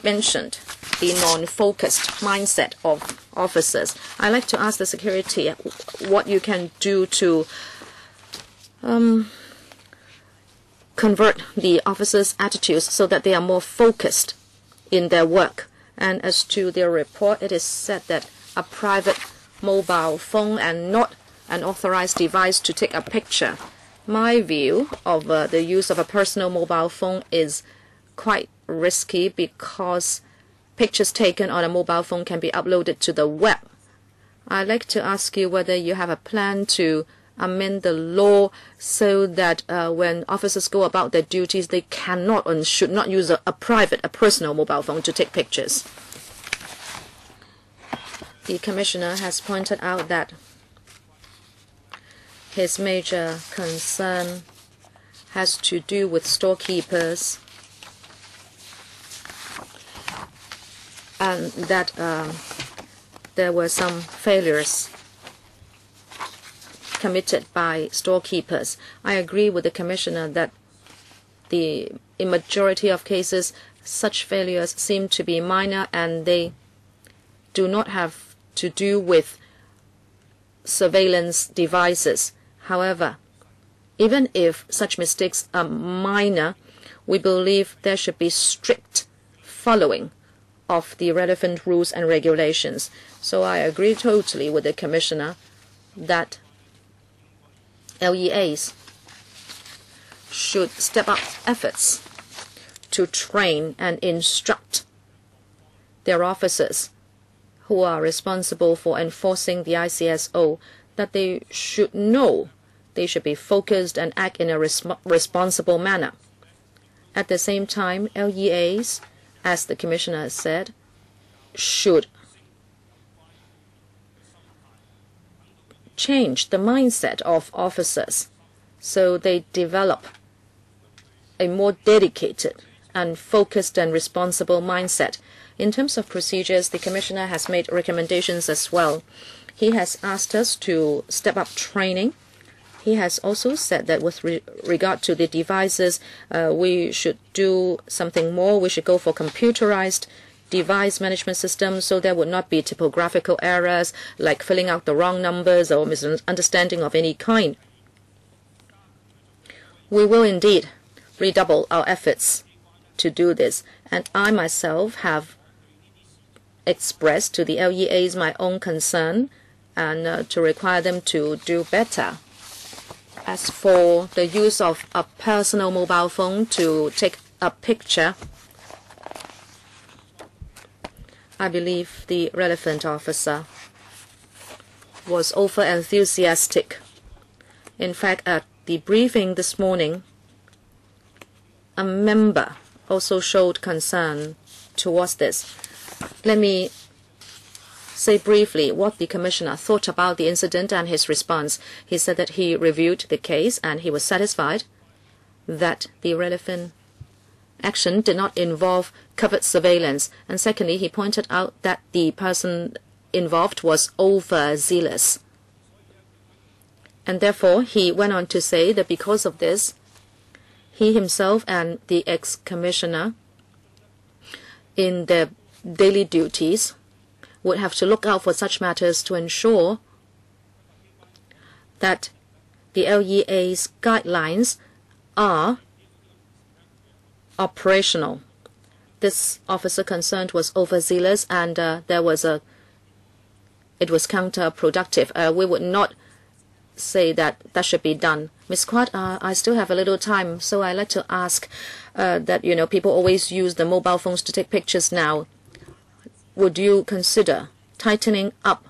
mentioned the non-focused mindset of officers. I'd like to ask the security what you can do to convert the officers' attitudes so that they are more focused in their work. And as to their report, it is said that a private mobile phone and not an authorized device to take a picture. My view of the use of a personal mobile phone is quite risky because pictures taken on a mobile phone can be uploaded to the web. I'd like to ask you whether you have a plan to amend the law so that when officers go about their duties, they cannot and should not use a personal mobile phone to take pictures. The Commissioner has pointed out that his major concern has to do with storekeepers and that there were some failures committed by storekeepers. I agree with the Commissioner that in majority of cases such failures seem to be minor and they do not have to do with surveillance devices. However, even if such mistakes are minor, we believe there should be strict following of the relevant rules and regulations. So I agree totally with the Commissioner that LEAs should step up efforts to train and instruct their officers who are responsible for enforcing the ICSO, that they should know they should be focused and act in a responsible manner. At the same time, LEAs, as the Commissioner said, should change the mindset of officers so they develop a more dedicated and focused and responsible mindset. In terms of procedures, the Commissioner has made recommendations as well. He has asked us to step up training. He has also said that with regard to the devices, we should do something more. We should go for computerized device management systems so there would not be typographical errors like filling out the wrong numbers or misunderstanding of any kind. We will indeed redouble our efforts to do this, and I myself have expressed to the LEAs my own concern and to require them to do better. As for the use of a personal mobile phone to take a picture, I believe the relevant officer was over-enthusiastic. In fact, at the briefing this morning, a member also showed concern towards this. Let me say briefly what the Commissioner thought about the incident and his response. He said that he reviewed the case and he was satisfied that the relevant action did not involve covert surveillance. And secondly, he pointed out that the person involved was overzealous. And therefore, he went on to say that because of this, he himself and the ex-commissioner in their daily duties would have to look out for such matters to ensure that the LEA's guidelines are operational. This officer concerned was overzealous and it was counterproductive. We would not say that that should be done. Ms. Quat, I still have a little time, so I like to ask that, people always use the mobile phones to take pictures now. Would you consider tightening up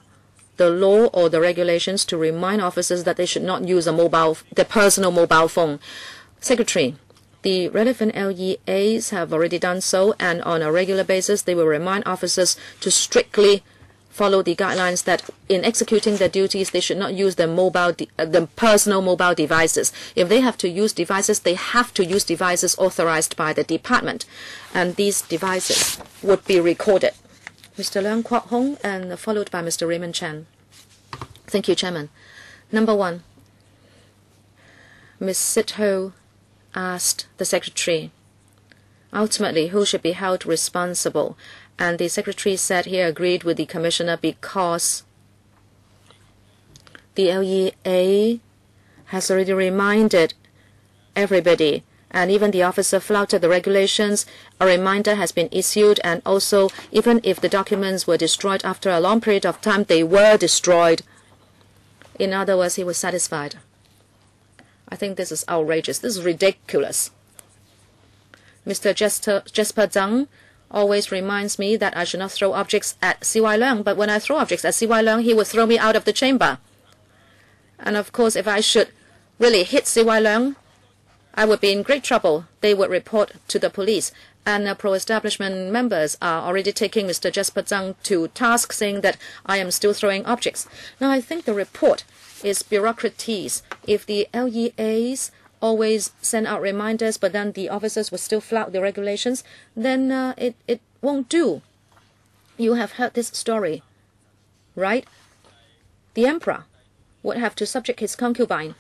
the law or the regulations to remind officers that they should not use their personal mobile phone? Secretary, the relevant LEAs have already done so, and on a regular basis they will remind officers to strictly follow the guidelines that in executing their duties they should not use the personal mobile devices. If they have to use devices, they have to use devices authorized by the department, and these devices would be recorded. Mr. Leung Kwok Hong, and followed by Mr. Raymond Chan. Thank you, Chairman. Number one, Ms. Sit-Ho asked the Secretary ultimately who should be held responsible, and the Secretary said he agreed with the Commissioner because the LEA has already reminded everybody, and even the officer flouted the regulations. A reminder has been issued, and also even if the documents were destroyed after a long period of time, they were destroyed. In other words, he was satisfied. I think this is outrageous. This is ridiculous. Mr. Jesper Zhang always reminds me that I should not throw objects at C.Y. Leung, but when I throw objects at C.Y. Leung, he would throw me out of the chamber. And of course, if I should really hit C.Y. Leung, I would be in great trouble. They would report to the police. And pro-establishment members are already taking Mr. Jesper Zhang to task, saying that I am still throwing objects. Now, I think the report is bureaucraties. If the LEAs always send out reminders, but then the officers will still flout the regulations, then it won't do. You have heard this story, right? The emperor would have to subject his concubine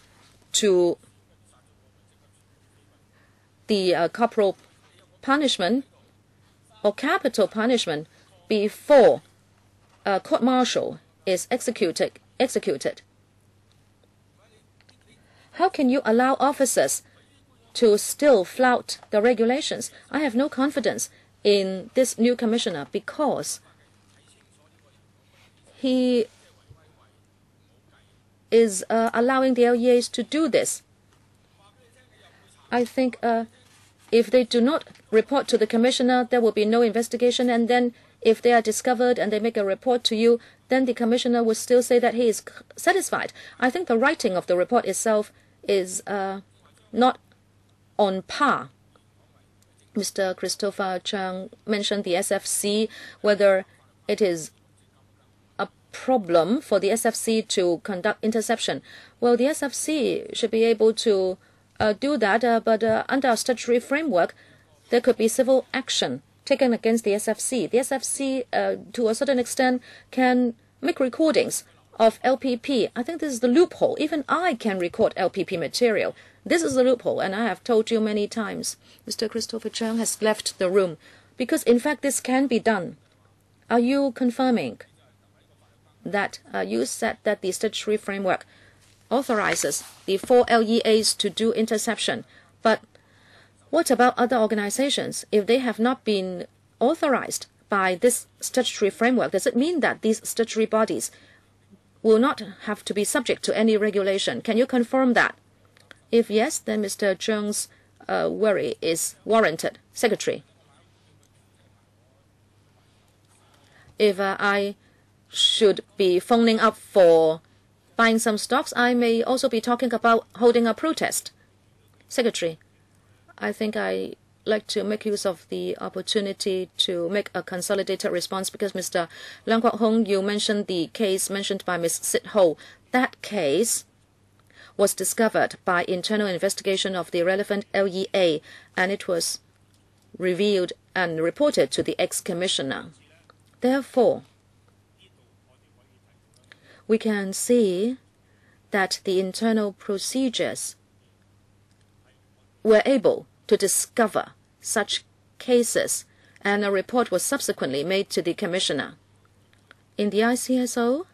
to the corporal punishment or capital punishment before a court-martial is executed. How can you allow officers to still flout the regulations? I have no confidence in this new commissioner because he is allowing the LEAs to do this. I think if they do not report to the commissioner, there will be no investigation, and then if they are discovered and they make a report to you, then the commissioner will still say that he is satisfied. I think the writing of the report itself is not on par. Mr. Christopher Chang mentioned the SFC, whether it is a problem for the SFC to conduct interception. Well, the SFC should be able to do that, but under a statutory framework, there could be civil action taken against the SFC. The SFC, to a certain extent, can make recordings of LPP. I think this is the loophole. Even I can record LPP material. This is the loophole, and I have told you many times. Mr. Christopher Chang has left the room because, in fact, this can be done. Are you confirming that you said that the statutory framework authorizes the 4 LEAs to do interception, but what about other organizations? If they have not been authorized by this statutory framework, does it mean that these statutory bodies will not have to be subject to any regulation? Can you confirm that? If yes, then Mr. Zheng's worry is warranted. Secretary, if I should be phoning up for buying some stocks, I may also be talking about holding a protest. Secretary, I think I like to make use of the opportunity to make a consolidated response because Mr. Leung Kwok Hong, you mentioned the case mentioned by Ms. Sit Ho. That case was discovered by internal investigation of the relevant LEA, and it was revealed and reported to the ex-commissioner. Therefore, we can see that the internal procedures were able to discover such cases, and a report was subsequently made to the commissioner. In the ICSO,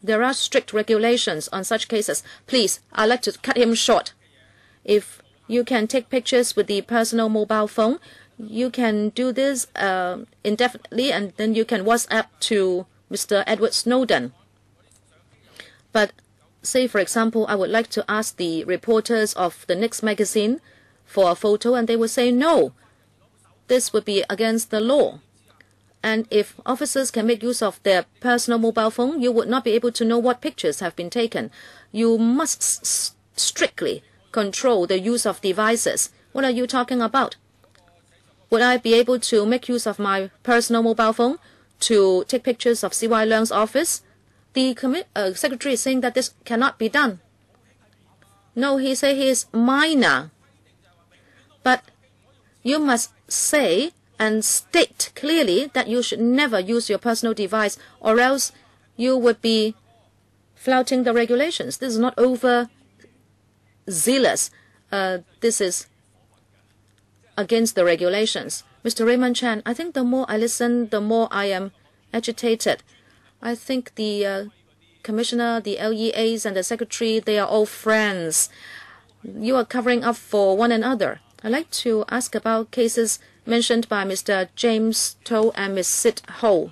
there are strict regulations on such cases. Please, I'd like to cut him short. If you can take pictures with the personal mobile phone, you can do this indefinitely, and then you can WhatsApp to Mr. Edward Snowden. But say, for example, I would like to ask the reporters of the next magazine for a photo, and they would say, no, this would be against the law. And if officers can make use of their personal mobile phone, you would not be able to know what pictures have been taken. You must strictly control the use of devices. What are you talking about? Would I be able to make use of my personal mobile phone to take pictures of C.Y. Leung's office? The secretary is saying that this cannot be done. No, he said he is minor. But you must say and state clearly that you should never use your personal device, or else you would be flouting the regulations. This is not over-zealous. This is against the regulations. Mr. Raymond Chan, I think the more I listen, the more I am agitated. I think the commissioner, the LEAs, and the secretary, they are all friends. You are covering up for one another. I'd like to ask about cases mentioned by Mr. James To and Ms. Sit Ho.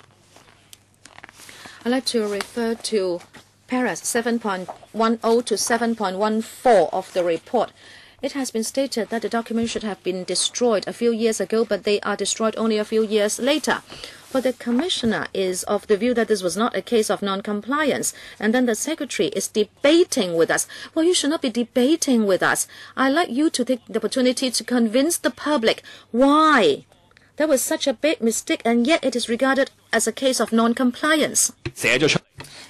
I'd like to refer to paras 7.10 to 7.14 of the report. It has been stated that the documents should have been destroyed a few years ago, but they are destroyed only a few years later. But the commissioner is of the view that this was not a case of non-compliance. And then the secretary is debating with us. Well, you should not be debating with us. I'd like you to take the opportunity to convince the public why there was such a big mistake, and yet it is regarded as a case of non-compliance.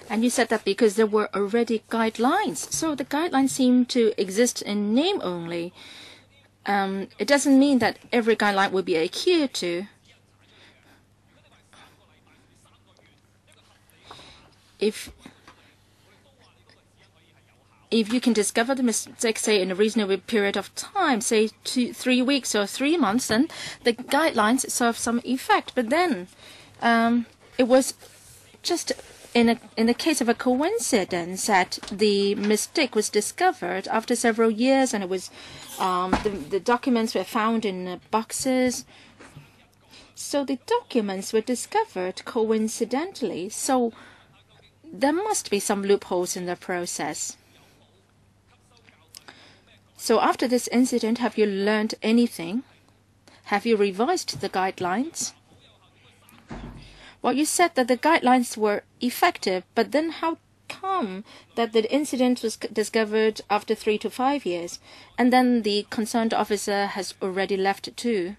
And you said that because there were already guidelines. So the guidelines seem to exist in name only. It doesn't mean that every guideline will be adhered to. If you can discover the mistake, say, in a reasonable period of time, say 3 weeks or 3 months, then the guidelines serve some effect. But then it was just in the case of a coincidence that the mistake was discovered after several years, and it was the documents were found in boxes. So the documents were discovered coincidentally. So there must be some loopholes in the process. So after this incident, have you learned anything? Have you revised the guidelines? Well, you said that the guidelines were effective, but then how come that the incident was discovered after 3 to 5 years, and then the concerned officer has already left too?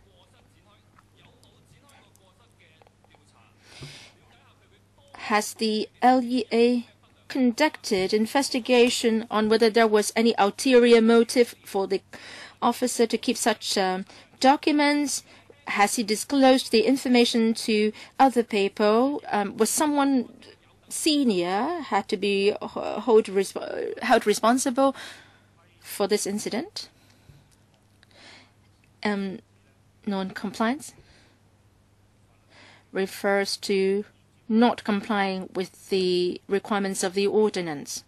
Has the LEA conducted investigation on whether there was any ulterior motive for the officer to keep such documents? Has he disclosed the information to other people? Was someone senior had to be held responsible for this incident? Non-compliance refers to not complying with the requirements of the ordinance.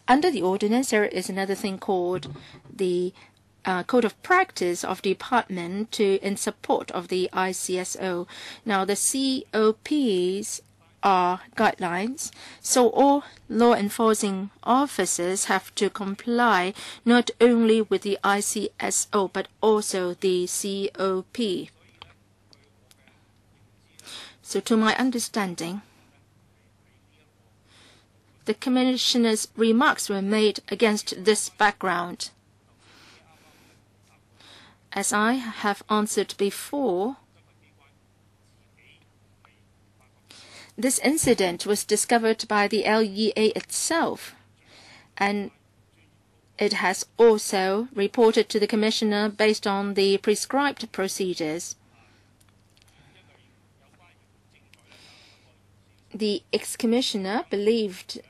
Under the ordinance, there is another thing called the Code of Practice of Department in support of the ICSO. Now, the COPs are guidelines, so all law enforcing officers have to comply not only with the ICSO but also the COP. So to my understanding, the Commissioner's remarks were made against this background. As I have answered before, this incident was discovered by the LEA itself, and it has also reported to the Commissioner based on the prescribed procedures. The ex-commissioner believed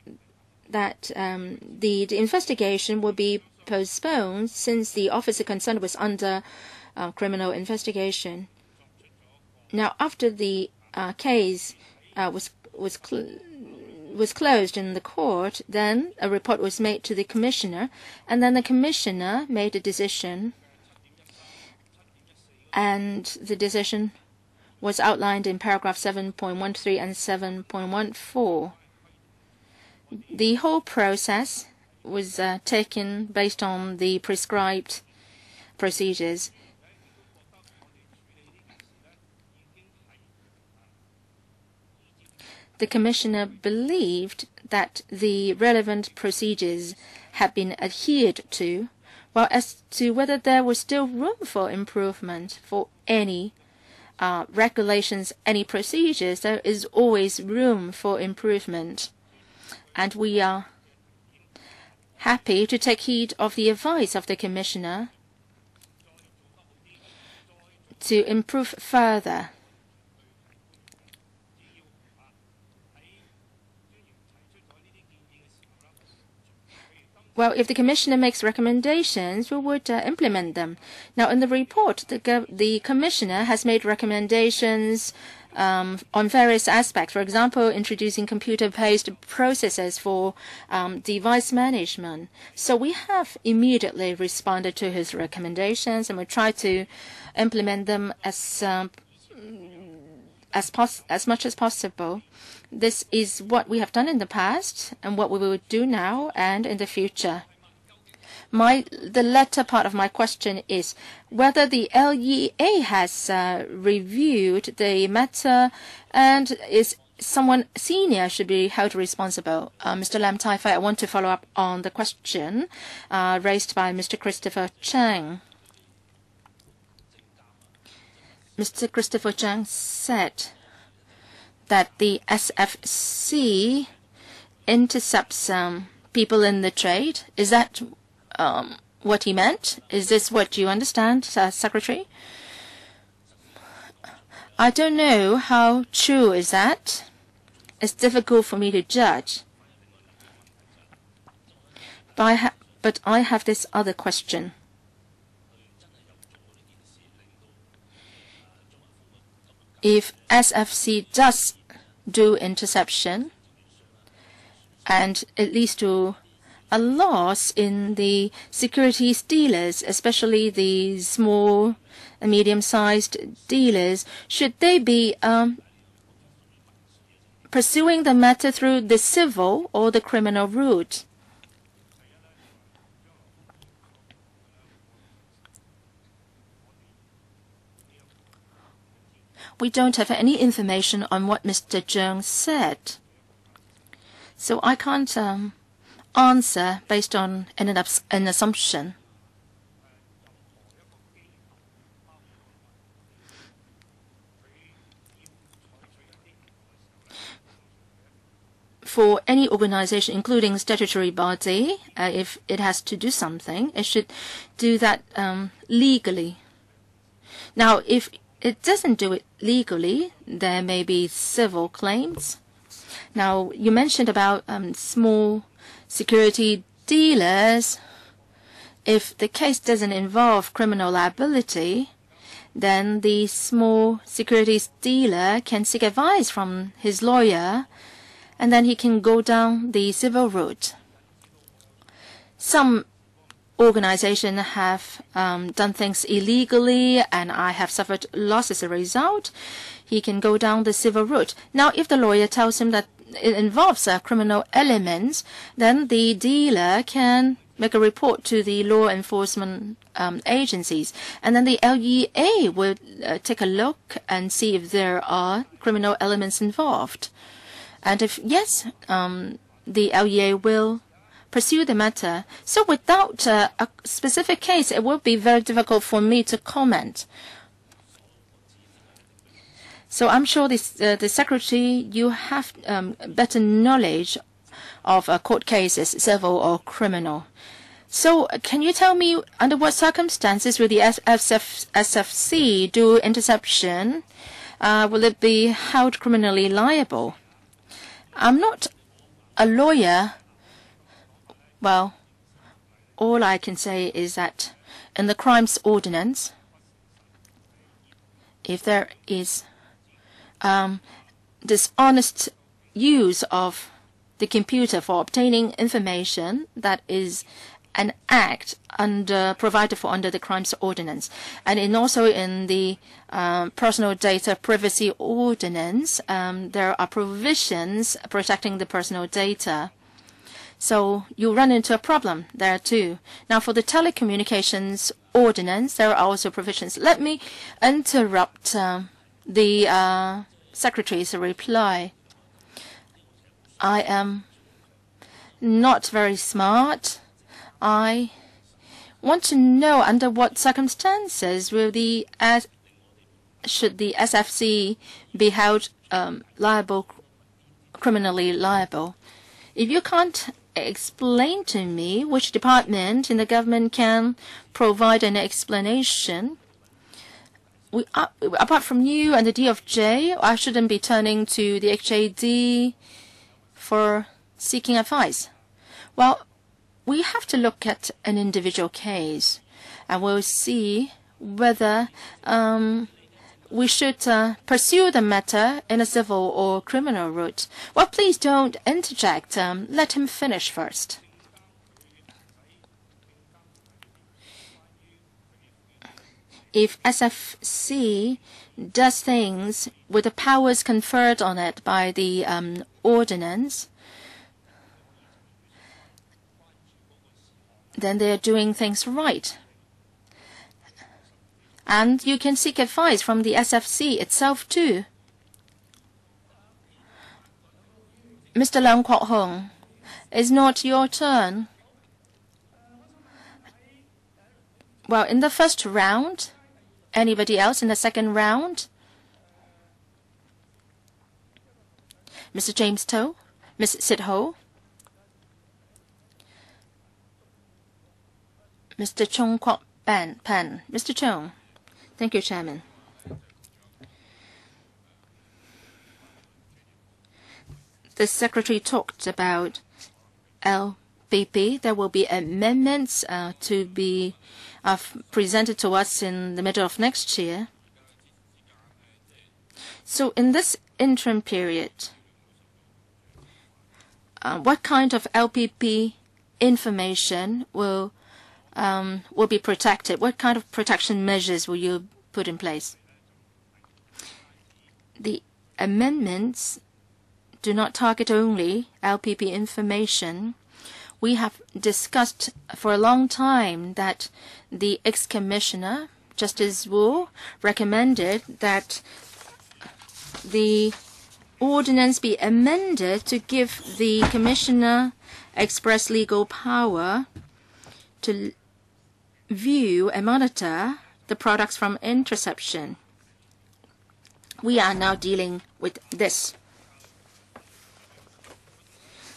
that the investigation would be postponed since the officer concerned was under criminal investigation. Now, after the case was closed in the court, then a report was made to the commissioner, and then the commissioner made a decision, and the decision was outlined in paragraph 7.13 and 7.14. The whole process was taken based on the prescribed procedures. The Commissioner believed that the relevant procedures had been adhered to, while as to whether there was still room for improvement for any regulations, any procedures, there is always room for improvement. And we are happy to take heed of the advice of the Commissioner to improve further. Well, if the Commissioner makes recommendations, we would implement them. Now, in the report, the Commissioner has made recommendations on various aspects. For example, introducing computer-based processes for device management. So we have immediately responded to his recommendations, and we try to implement them as much as possible. This is what we have done in the past and what we will do now and in the future. The latter part of my question is whether the LEA has reviewed the matter and is someone senior should be held responsible. Mr. Lam Tai-Fai, I want to follow up on the question raised by Mr. Christopher Chang. Mr. Christopher Chang said that the SFC intercepts people in the trade. Is that what he meant? Is this what you understand, Secretary? I don't know how true is that. It's difficult for me to judge. But I have this other question. if SFC does do interception and it leads to a loss in the securities dealers, especially the small and medium-sized dealers, should they be pursuing the matter through the civil or the criminal route? We don't have any information on what Mr. Zheng said, so I can't answer based on an assumption. For any organization, including statutory body, if it has to do something, it should do that legally. Now, if it doesn't do it legally, there may be civil claims. Now, you mentioned about small security dealers. If the case doesn't involve criminal liability, then the small securities dealer can seek advice from his lawyer, and then he can go down the civil route. Some organizations have done things illegally, and I have suffered loss as a result. He can go down the civil route. Now, if the lawyer tells him that it involves criminal elements, then the dealer can make a report to the law enforcement agencies, and then the LEA will take a look and see if there are criminal elements involved. And if yes, the LEA will pursue the matter. So without a specific case, it will be very difficult for me to comment. So I'm sure the Secretary, you have better knowledge of court cases, civil or criminal. So can you tell me under what circumstances will the SFC do interception? Will it be held criminally liable? I'm not a lawyer. Well, all I can say is that in the crimes ordinance, if there is dishonest use of the computer for obtaining information, that is an act provided for under the crimes ordinance, and also in the personal data privacy ordinance, there are provisions protecting the personal data. So you run into a problem there too. Now, for the telecommunications ordinance, there are also provisions. Let me interrupt the Secretary's reply. I am not very smart. I want to know under what circumstances should the SFC be held criminally liable. If you can't explain to me which department in the government can provide an explanation, apart from you and the DOJ, I shouldn't be turning to the HAD for seeking advice. Well, we have to look at an individual case, and we'll see whether we should pursue the matter in a civil or criminal route. Well, please don't interject. Let him finish first. If SFC does things with the powers conferred on it by the ordinance, then they are doing things right. And you can seek advice from the SFC itself too. Mr. Leung Kwok Hong, it's not your turn. Well, in the first round, anybody else in the second round? Mr. James To, Ms. Sit Ho, Mr. Chung Kwok Pan. Mr. Chung. Thank you, Chairman. The Secretary talked about LBP. There will be amendments to be presented to us in the middle of next year. So in this interim period, what kind of LPP information will be protected? What kind of protection measures will you put in place? The amendments do not target only LPP information. We have discussed for a long time that the ex-commissioner, Justice Wu, recommended that the ordinance be amended to give the commissioner express legal power to view and monitor the products from interception. We are now dealing with this.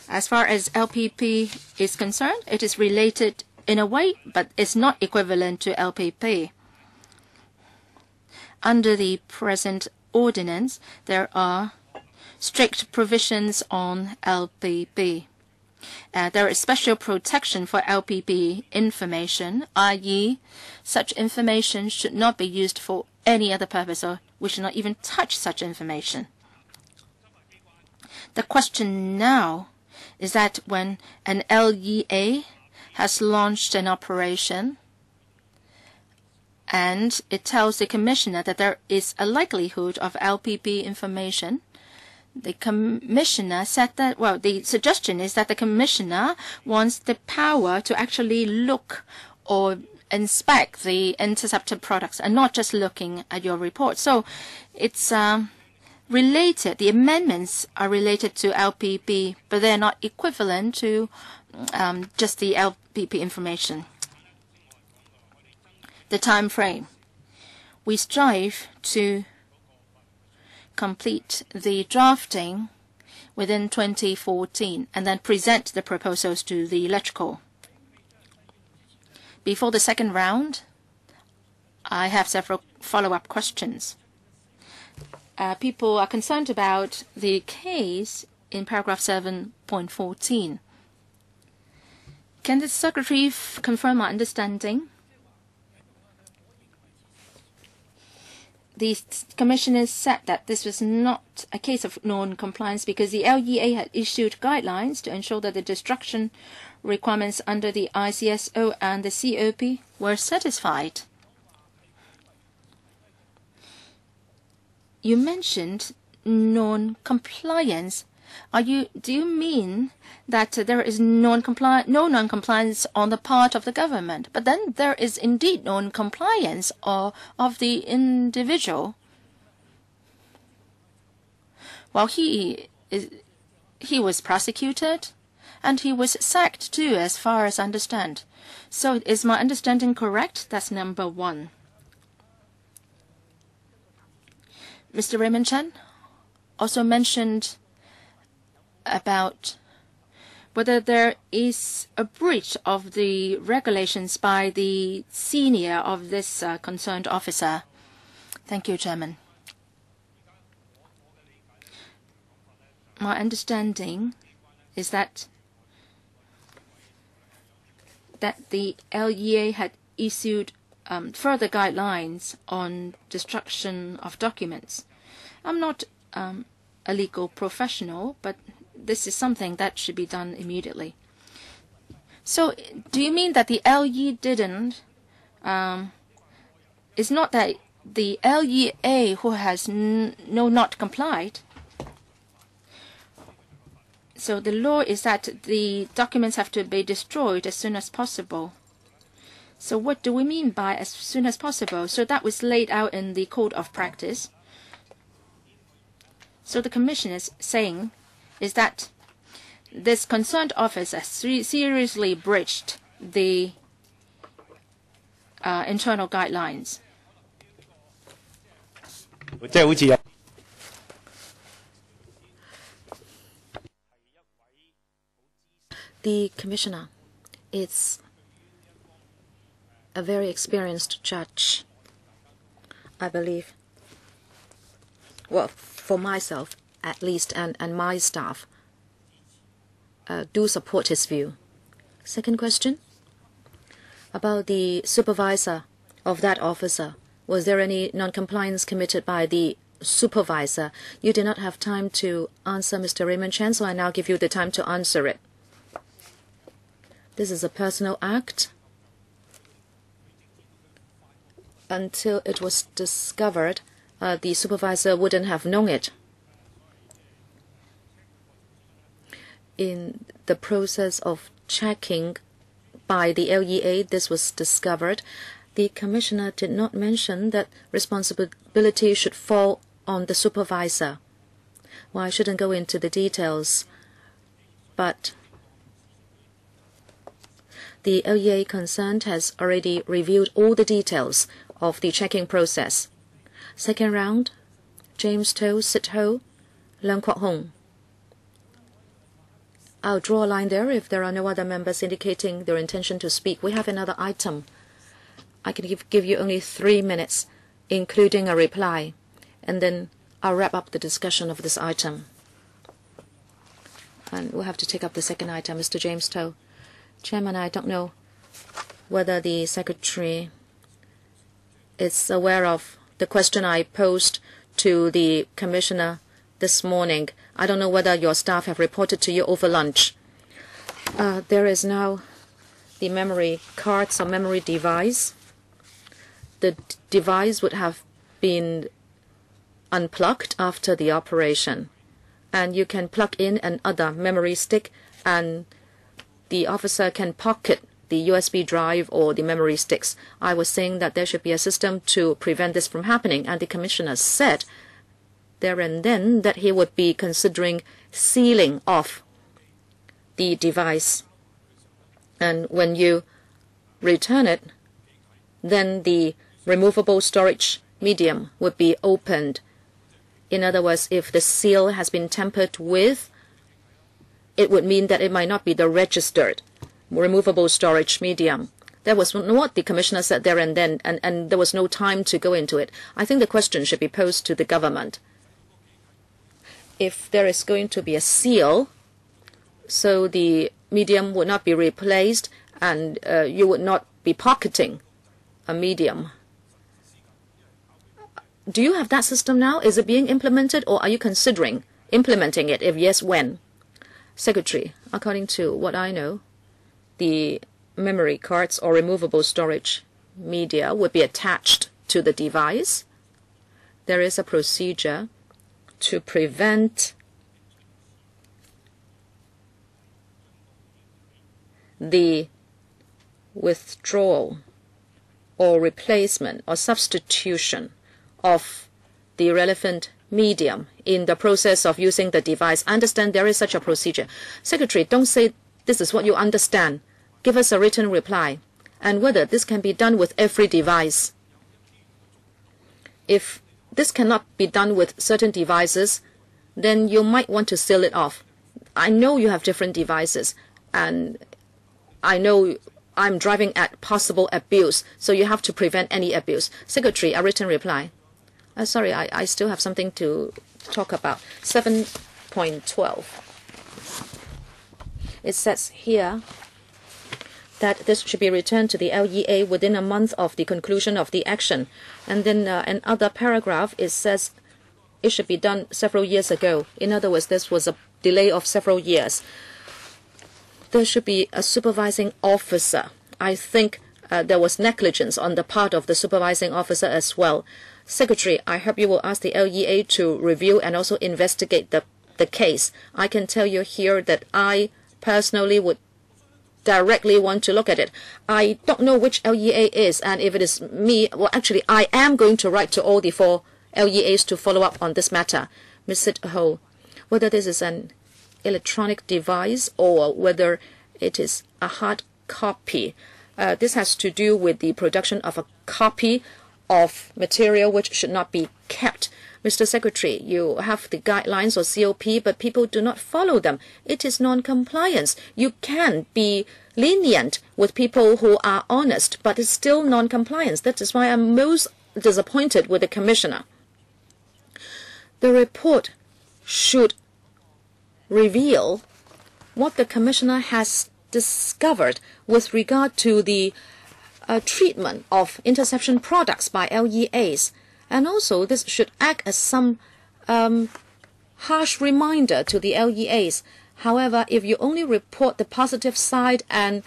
As far as LPP is concerned, it is related in a way, but it's not equivalent to LPP. Under the present ordinance, there are strict provisions on LPP. There is special protection for LPP information, i.e., such information should not be used for any other purpose, or we should not even touch such information. The question now is that when an LEA has launched an operation and it tells the commissioner that there is a likelihood of LPP information, the commissioner said that, well, the suggestion is that the commissioner wants the power to actually look or inspect the intercepted products and not just looking at your report. So it's related. The amendments are related to LPP, but they're not equivalent to just the LPP information. The time frame. We strive to complete the drafting within 2014 and then present the proposals to the electrical. Before the second round, I have several follow-up questions. People are concerned about the case in paragraph 7.14. Can the Secretary confirm my understanding? The commissioners said that this was not a case of non-compliance because the LEA had issued guidelines to ensure that the destruction requirements under the ICSO and the COP were satisfied. You mentioned non-compliance. Do you mean that there is no non-compliance on the part of the government, but then there is indeed non-compliance of the individual? Well, he was prosecuted and he was sacked too, as far as I understand. So is my understanding correct? That's number one. Mr. Raymond Chan also mentioned about whether there is a breach of the regulations by the senior of this concerned officer. Thank you, Chairman. My understanding is that the LEA had issued further guidelines on destruction of documents. I'm not a legal professional, but this is something that should be done immediately. So do you mean that the LE didn't? It's not that the LEA who has not complied. So the law is that the documents have to be destroyed as soon as possible. So what do we mean by as soon as possible? So that was laid out in the Code of Practice. So the Commission is saying is that this concerned officer seriously breached the internal guidelines. The Commissioner is a very experienced judge, I believe. Well, for myself, at least, and my staff do support his view. Second question, about the supervisor of that officer. Was there any non-compliance committed by the supervisor. You did not have time to answer Mr. Raymond Chan, so I now give you the time to answer it. This is a personal act. Until it was discovered, the supervisor wouldn't have known it. In the process of checking by the LEA, this was discovered. The commissioner did not mention that responsibility should fall on the supervisor. Well, I shouldn't go into the details, but the LEA concerned has already reviewed all the details of the checking process. Second round, James To, Sit Ho, Leung Kwok Hong. I'll draw a line there if there are no other members indicating their intention to speak. We have another item. I can give you only 3 minutes, including a reply, and then I'll wrap up the discussion of this item. And we'll have to take up the second item, Mr. James To. Chairman, I don't know whether the Secretary is aware of the question I posed to the Commissioner this morning. I don't know whether your staff have reported to you over lunch. There is now the memory cards or memory device. The device would have been unplugged after the operation, and you can plug in another memory stick, and the officer can pocket the USB drive or the memory sticks. I was saying that there should be a system to prevent this from happening, and the Commissioner said there and then that he would be considering sealing off the device, and when you return it, then the removable storage medium would be opened. In other words, if the seal has been tampered with, it would mean that it might not be the registered removable storage medium. That was what the Commissioner said there and then, and there was no time to go into it. I think the question should be posed to the government. If there is going to be a seal, so the medium would not be replaced, and you would not be pocketing a medium. Do you have that system now? Is it being implemented, or are you considering implementing it? If yes, when? Secretary, according to what I know, the memory cards or removable storage media would be attached to the device. There is a procedure to prevent the withdrawal or replacement or substitution of the relevant medium in the process of using the device. I understand there is such a procedure. Secretary, don't say this is what you understand. Give us a written reply, and whether this can be done with every device. If this cannot be done with certain devices, then you might want to seal it off. I know you have different devices, and I know I'm driving at possible abuse, so you have to prevent any abuse. Secretary, a written reply. Sorry, I still have something to talk about. 7.12. It says here that this should be returned to the LEA within a month of the conclusion of the action. And then another paragraph, it says it should be done several years ago. In other words, this was a delay of several years. There should be a supervising officer. I think there was negligence on the part of the supervising officer as well. Secretary, I hope you will ask the LEA to review and also investigate the case. I can tell you here that I personally would directly want to look at it. I don't know which LEA is, and if it is me, well, actually, I am going to write to all the 4 LEAs to follow up on this matter. Ms. Sit Ho, whether this is an electronic device or whether it is a hard copy, this has to do with the production of a copy of material which should not be kept. Mr. Secretary, you have the guidelines or COP, but people do not follow them. It is non-compliance. You can be lenient with people who are honest, but it's still non-compliance. That is why I'm most disappointed with the Commissioner. The report should reveal what the Commissioner has discovered with regard to the treatment of interception products by LEAs. And also, this should act as some harsh reminder to the LEAs. However, if you only report the positive side and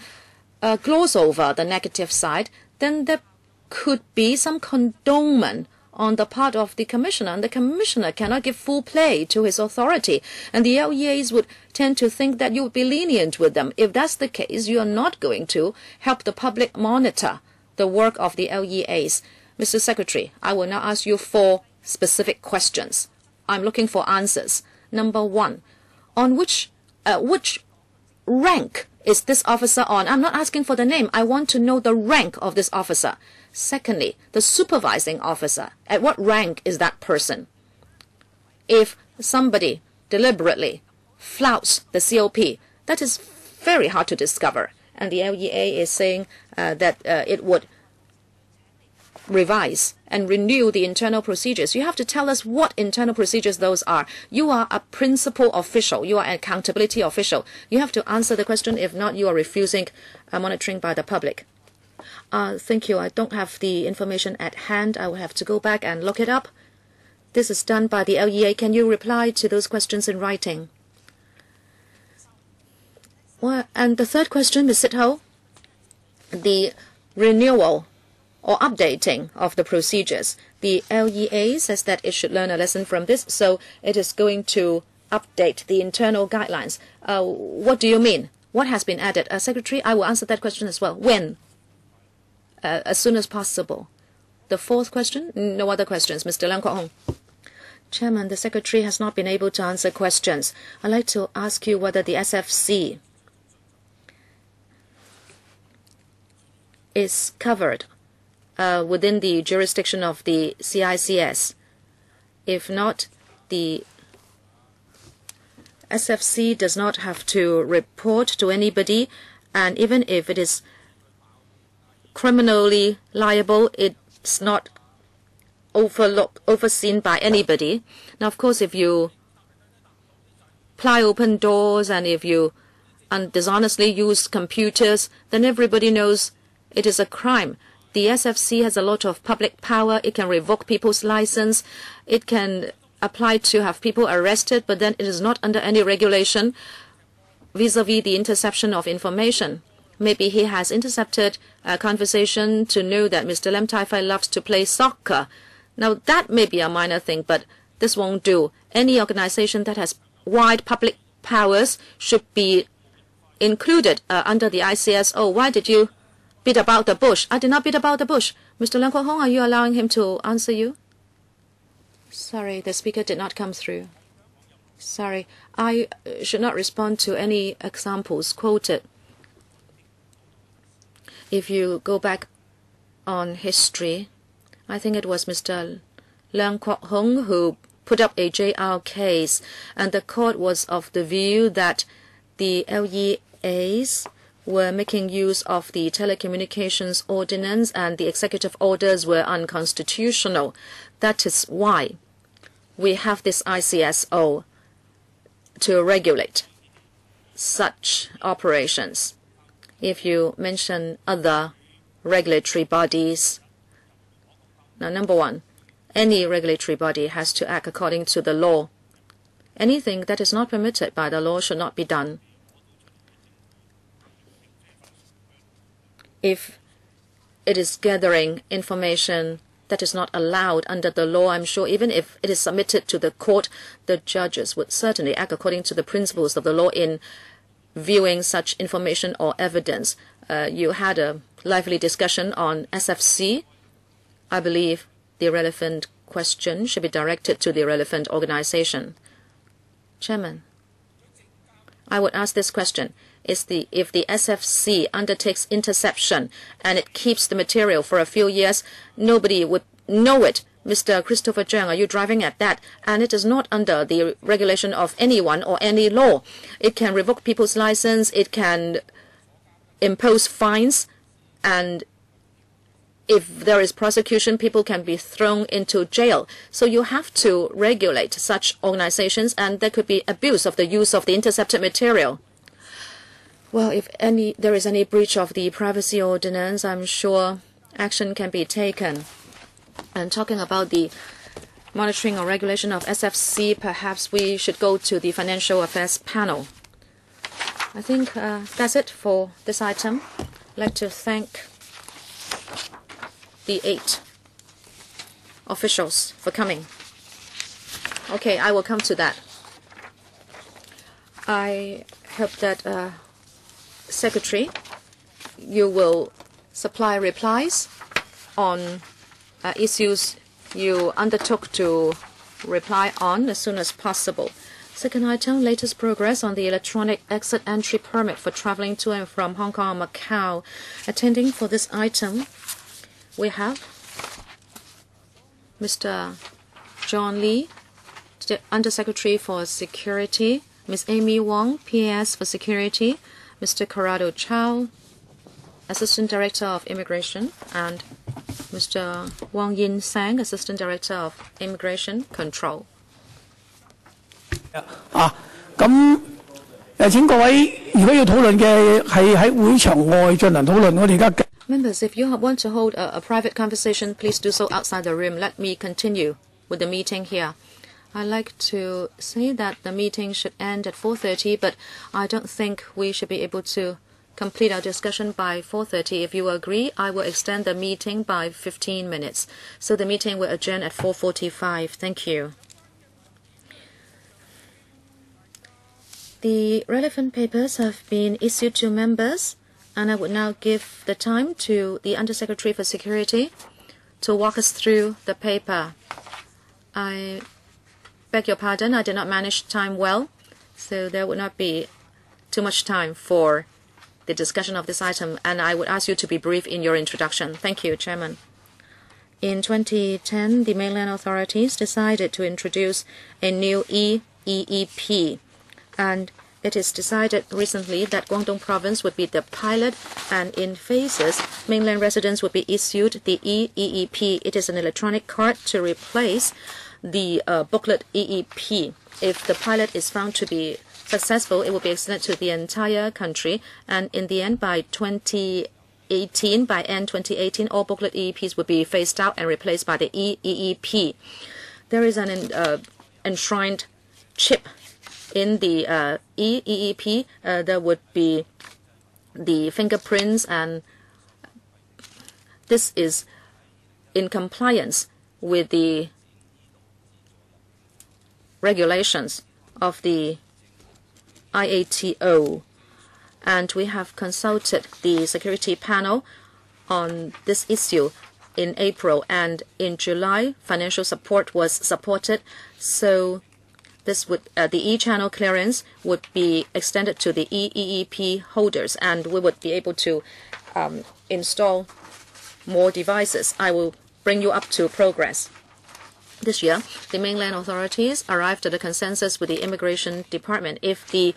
gloss over the negative side, then there could be some condonement on the part of the commissioner, and the commissioner cannot give full play to his authority, and the LEAs would tend to think that you would be lenient with them. If that's the case, you are not going to help the public monitor the work of the LEAs. Mr. Secretary, I will now ask you 4 specific questions. I'm looking for answers. Number 1, on which rank is this officer on? I'm not asking for the name. I want to know the rank of this officer. Secondly, the supervising officer. At what rank is that person? If somebody deliberately flouts the COP, that is very hard to discover. And the LEA is saying that it would revise and renew the internal procedures. You have to tell us what internal procedures those are. You are a principal official. You are an accountability official. You have to answer the question. If not, you are refusing monitoring by the public. Thank you. I don't have the information at hand. I will have to go back and look it up. This is done by the LEA. Can you reply to those questions in writing? Well, and the third question, Ms. Sitho, the renewal or updating of the procedures. The LEA says that it should learn a lesson from this, so it is going to update the internal guidelines. What do you mean? What has been added? Secretary, I will answer that question as well. When? As soon as possible. The fourth question? No other questions. Mr. Leung Kwok Hong. Chairman, the Secretary has not been able to answer questions. I'd like to ask you whether the SFC is covered within the jurisdiction of the CICS. If not, the SFC does not have to report to anybody, and even if it is criminally liable, it's not overseen by anybody. Now, of course, if you ply open doors and if you dishonestly use computers, then everybody knows it is a crime. The SFC has a lot of public power. It can revoke people's license. It can apply to have people arrested, but then it is not under any regulation vis-a-vis the interception of information. Maybe he has intercepted a conversation to know that Mr. Lam Tai-fai loves to play soccer. Now, that may be a minor thing, but this won't do. Any organization that has wide public powers should be included under the ICSO. Why did you beat about the bush? I did not beat about the bush. Mr. Leung Kwok Hong, are you allowing him to answer you? Sorry, the speaker did not come through. Sorry, I should not respond to any examples quoted. If you go back on history, I think it was Mr. Leung Kwok Hong who put up a JR case, and the court was of the view that the LEAs were making use of the telecommunications ordinance and the executive orders were unconstitutional. That is why we have this ICSO to regulate such operations. If you mention other regulatory bodies, now, number 1, any regulatory body has to act according to the law. Anything that is not permitted by the law should not be done. If it is gathering information that is not allowed under the law, I'm sure even if it is submitted to the court, the judges would certainly act according to the principles of the law in viewing such information or evidence. You had a lively discussion on SFC. I believe the relevant question should be directed to the relevant organization. Chairman, I would ask this question. If the SFC undertakes interception and it keeps the material for a few years, nobody would know it. Mr. Christopher Zhang, are you driving at that? And it is not under the regulation of anyone or any law. It can revoke people's license, it can impose fines, and if there is prosecution, people can be thrown into jail. So you have to regulate such organizations, and there could be abuse of the use of the intercepted material. Well, if there is any breach of the privacy ordinance, I'm sure action can be taken. And talking about the monitoring or regulation of SFC, perhaps we should go to the Financial Affairs panel. I think that's it for this item. I'd like to thank the 8 officials for coming. Okay, I will come to that. I hope that Secretary, you will supply replies on issues you undertook to reply on as soon as possible. Second item, latest progress on the electronic exit entry permit for traveling to and from Hong Kong and Macau. Attending for this item, we have Mr. John Lee, Undersecretary for Security, Ms. Amy Wong, PAS for Security, Mr. Corrado Chow, Assistant Director of Immigration, and Mr. Wang Yin Sang, Assistant Director of Immigration Control. 請各位如果要討論嘅係喺會場外進行討論，我哋而家 Members, if you want to hold a private conversation, please do so outside the room. Let me continue with the meeting here. I'd like to say that the meeting should end at 4:30, but I don't think we should be able to complete our discussion by 4:30. If you agree, I will extend the meeting by 15 minutes. So the meeting will adjourn at 4:45. Thank you. The relevant papers have been issued to members, and I would now give the time to the Undersecretary for Security to walk us through the paper. I beg your pardon, I did not manage time well, so there would not be too much time for the discussion of this item, and I would ask you to be brief in your introduction. Thank you, Chairman. In 2010, the mainland authorities decided to introduce a new EEEP, and it is decided recently that Guangdong Province would be the pilot, and in phases, mainland residents would be issued the EEEP. It is an electronic card to replace the booklet EEP. If the pilot is found to be successful, it will be extended to the entire country, and in the end, by 2018, all booklet EEPs will be phased out and replaced by the EEEP. There is an enshrined chip in the EEEP. There would be the fingerprints, and this is in compliance with the regulations of the IATO, and we have consulted the security panel on this issue in April, and in July financial support was supported, so this would the e-channel clearance would be extended to the EEEP holders, and we would be able to install more devices. I will bring you up to progress. This year, the mainland authorities arrived at a consensus with the Immigration Department. If the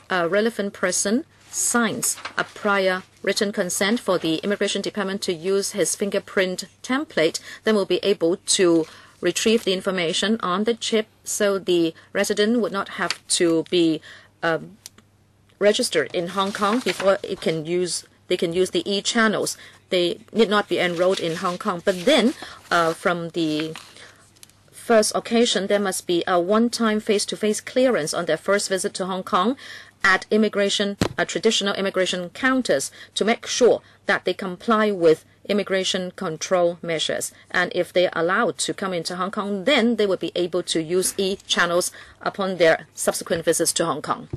relevant person signs a prior written consent for the Immigration Department to use his fingerprint template, then we'll be able to retrieve the information on the chip, so the resident would not have to be registered in Hong Kong before they can use the e-channels. They need not be enrolled in Hong Kong. But then, from the first occasion, there must be a one-time face-to-face clearance on their first visit to Hong Kong at traditional immigration counters to make sure that they comply with immigration control measures. And if they are allowed to come into Hong Kong, then they will be able to use e-channels upon their subsequent visits to Hong Kong.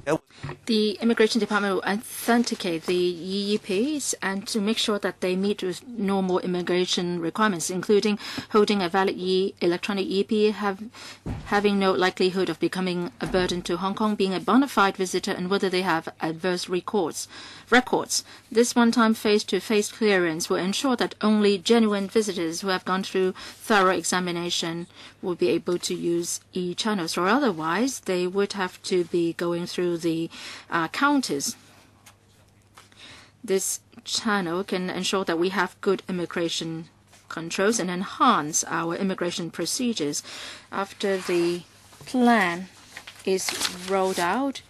The Immigration Department will authenticate the EEPs and to make sure that they meet with normal immigration requirements, including holding a valid electronic EEP, having no likelihood of becoming a burden to Hong Kong, being a bona fide visitor, and whether they have adverse records. This one-time face-to-face clearance will ensure that only genuine visitors who have gone through thorough examination will be able to use e-channels, or otherwise they would have to be going through the counters. This channel can ensure that we have good immigration controls and enhance our immigration procedures. After the plan is rolled out,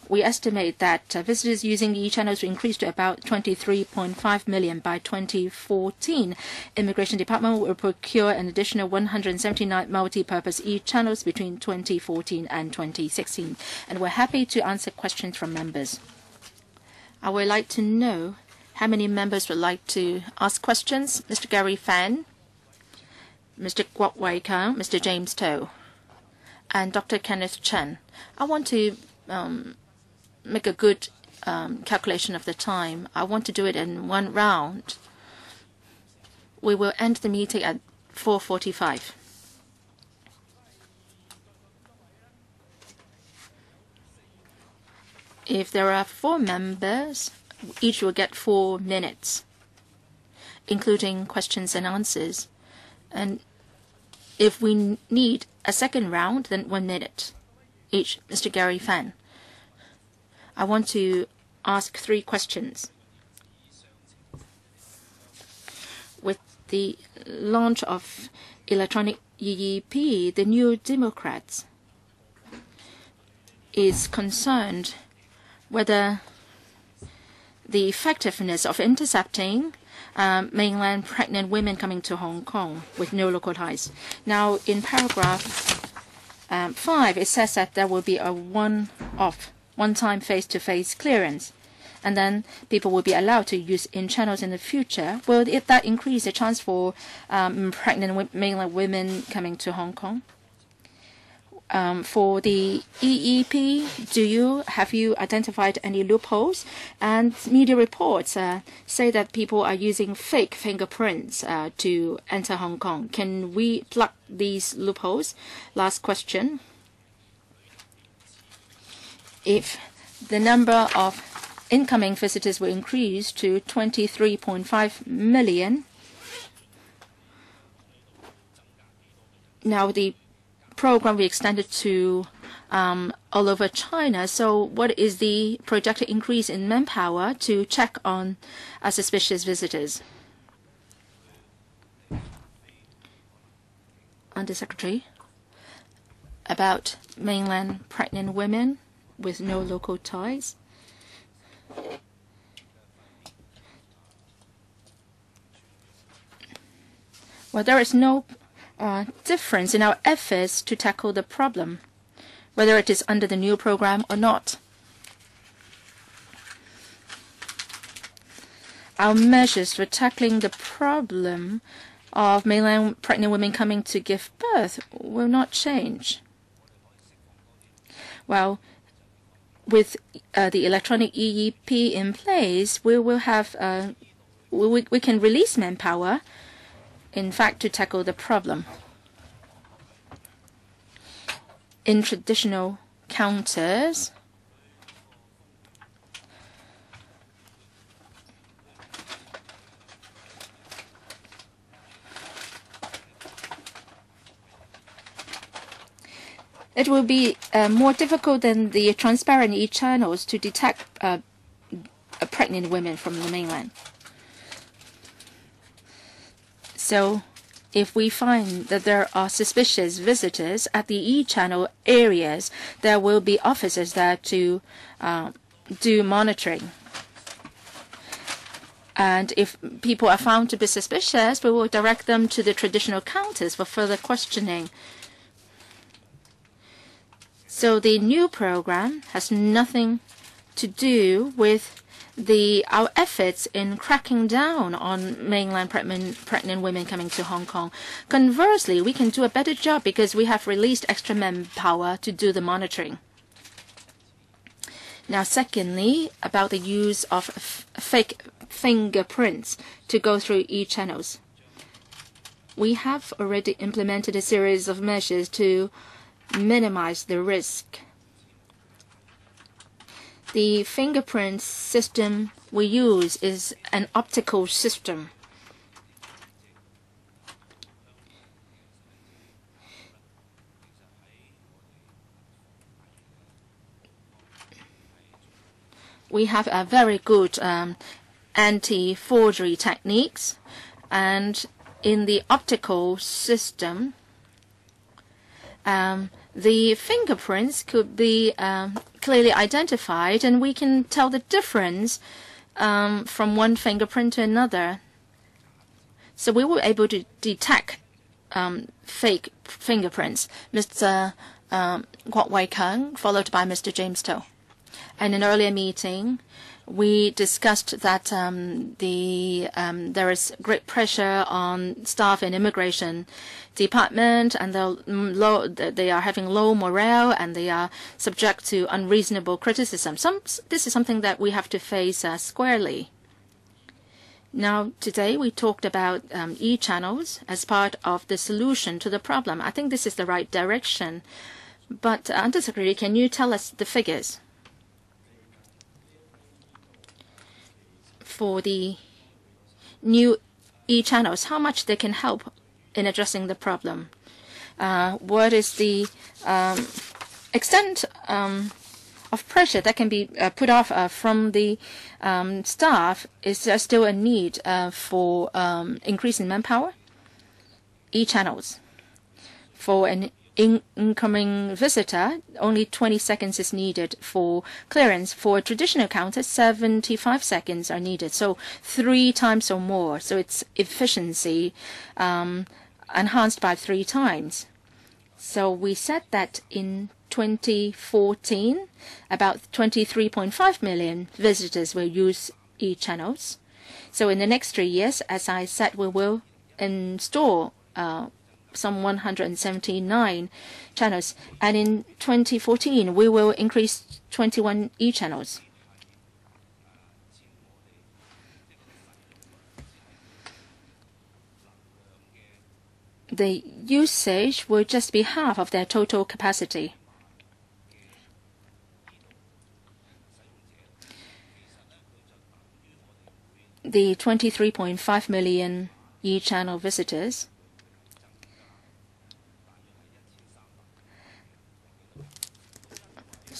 we estimate that visitors using the e-channels will increase to about 23.5 million by 2014. Immigration Department will procure an additional 179 multi-purpose e-channels between 2014 and 2016. And we're happy to answer questions from members. I would like to know how many members would like to ask questions. Mr. Gary Fan, Mr. Kwok Wai Kang, Mr. James To, and Dr. Kenneth CHAN. I want to make a good calculation of the time. I want to do it in one round. We will end the meeting at 4:45. If there are 4 members, each will get 4 minutes, including questions and answers. And if we need a second round, then 1 minute each. Mr. Gary Fan, I want to ask 3 questions. With the launch of electronic EEP, the New Democrats is concerned whether the effectiveness of intercepting mainland pregnant women coming to Hong Kong with no local ties. Now, in paragraph 5, it says that there will be a one-time face-to-face clearance, and then people will be allowed to use in-channels in the future. Will that increase the chance for pregnant mainland women coming to Hong Kong? For the EEP, have you identified any loopholes? And media reports say that people are using fake fingerprints to enter Hong Kong. Can we plug these loopholes? Last question. If the number of incoming visitors will increase to 23.5 million, now the program will be extended to all over China. So what is the projected increase in manpower to check on suspicious visitors? Undersecretary, about mainland pregnant women with no local ties. Well, there is no difference in our efforts to tackle the problem, whether it is under the new program or not. Our measures for tackling the problem of mainland pregnant women coming to give birth will not change. Well, with the electronic EEP in place, we will have we can release manpower, in fact, to tackle the problem. In traditional counters, it will be more difficult than the transparent e-channels to detect pregnant women from the mainland. So if we find that there are suspicious visitors at the e-channel areas, there will be officers there to do monitoring. And if people are found to be suspicious, we will direct them to the traditional counters for further questioning. So the new program has nothing to do with our efforts in cracking down on mainland pregnant women coming to Hong Kong. Conversely, we can do a better job because we have released extra manpower to do the monitoring. Now, secondly, about the use of fake fingerprints to go through e-channels. We have already implemented a series of measures to minimize the risk. The fingerprint system we use is an optical system. We have a very good anti-forgery techniques, and in the optical system, the fingerprints could be clearly identified, and we can tell the difference from one fingerprint to another. So we were able to detect fake fingerprints. Mr. Kwok Wai Kung, followed by Mr. James To. In an earlier meeting, we discussed that there is great pressure on staff in immigration department, and they are having low morale, and they are subject to unreasonable criticism. This is something that we have to face squarely. Now, today we talked about e-channels as part of the solution to the problem. I think this is the right direction. But, Undersecretary, can you tell us the figures for the new e-channels, how much they can help in addressing the problem? What is the extent of pressure that can be put off from the staff? Is there still a need for increase in manpower? E-channels. For an incoming visitor, only 20 seconds is needed for clearance. For traditional counters, 75 seconds are needed, so 3 times or more. So its efficiency enhanced by 3 times. So we said that in 2014, about 23.5 million visitors will use e-channels. So in the next 3 years, as I said, we will install some 179 channels. And in 2014, we will increase 21 e-channels. The usage will just be half of their total capacity. The 23.5 million e-channel visitors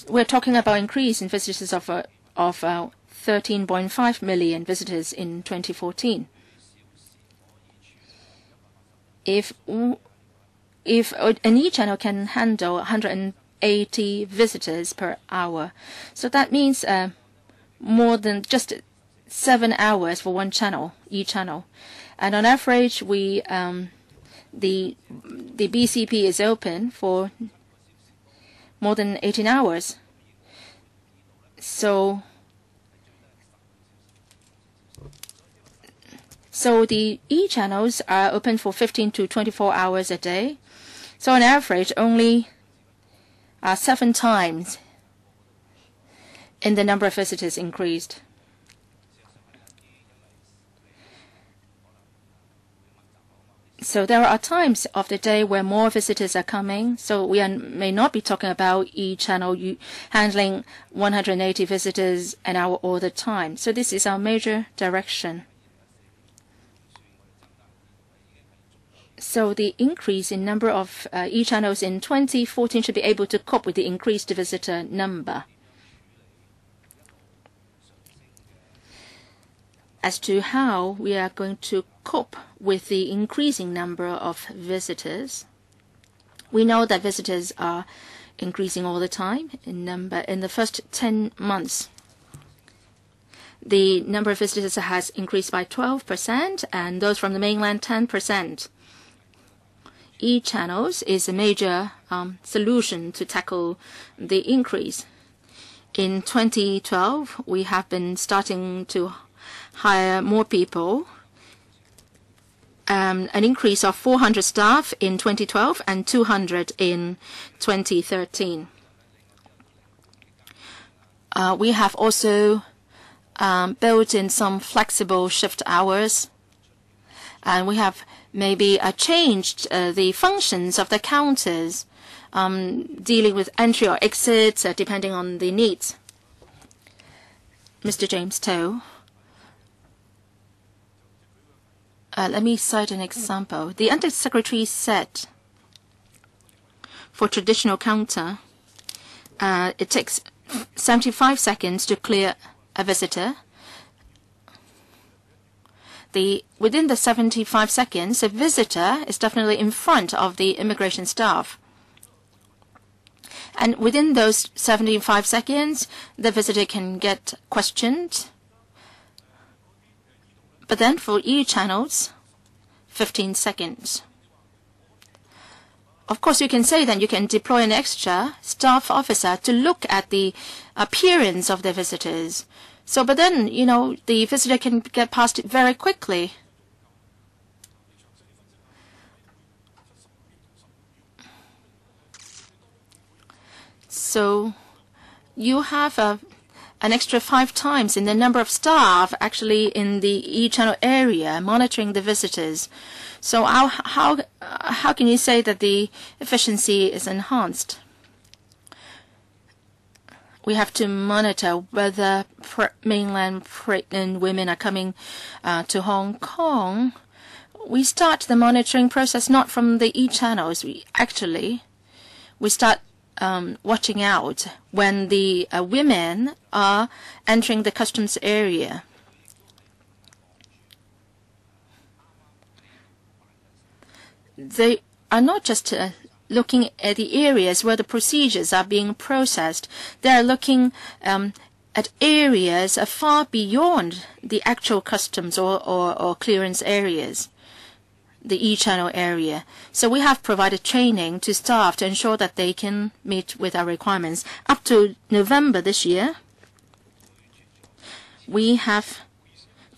we're talking about increase in visitors of 13.5 million visitors in 2014. If an e-channel can handle 180 visitors per hour, so that means more than just 7 hours for one channel, e-channel. And on average, the BCP is open for more than 18 hours. So the e-channels are open for 15 to 24 hours a day. So on average, only 7 times in the number of visitors increased. So there are times of the day where more visitors are coming. So we may not be talking about e-channel handling 180 visitors an hour all the time. So this is our major direction. So the increase in number of e-channels in 2014 should be able to cope with the increased visitor number. As to how we are going to cope with the increasing number of visitors, we know that visitors are increasing all the time in number. In the first 10 months, the number of visitors has increased by 12%, and those from the mainland 10%. E-channels is a major solution to tackle the increase. In 2012, we have been starting to hire more people, an increase of 400 staff in 2012 and 200 in 2013. We have also built in some flexible shift hours, and we have maybe changed the functions of the counters, dealing with entry or exit depending on the needs. Mr. James To. Let me cite an example. The Undersecretary said for traditional counter, it takes 75 seconds to clear a visitor. Within the 75 seconds, a visitor is definitely in front of the immigration staff. And within those 75 seconds, the visitor can get questioned. But then for e-channels, 15 seconds. Of course, you can say that you can deploy an extra staff officer to look at the appearance of the visitors. So, but then, the visitor can get past it very quickly. So, you have an extra 5 times in the number of staff actually in the e-channel area monitoring the visitors. So how can you say that the efficiency is enhanced? We have to monitor whether mainland pregnant women are coming to Hong Kong. We start the monitoring process not from the e-channels. We start watching out when the women are entering the customs area. They are not just looking at the areas where the procedures are being processed. They are looking at areas far beyond the actual customs or clearance areas, the e-channel area. So we have provided training to staff to ensure that they can meet with our requirements. Up to November this year, we have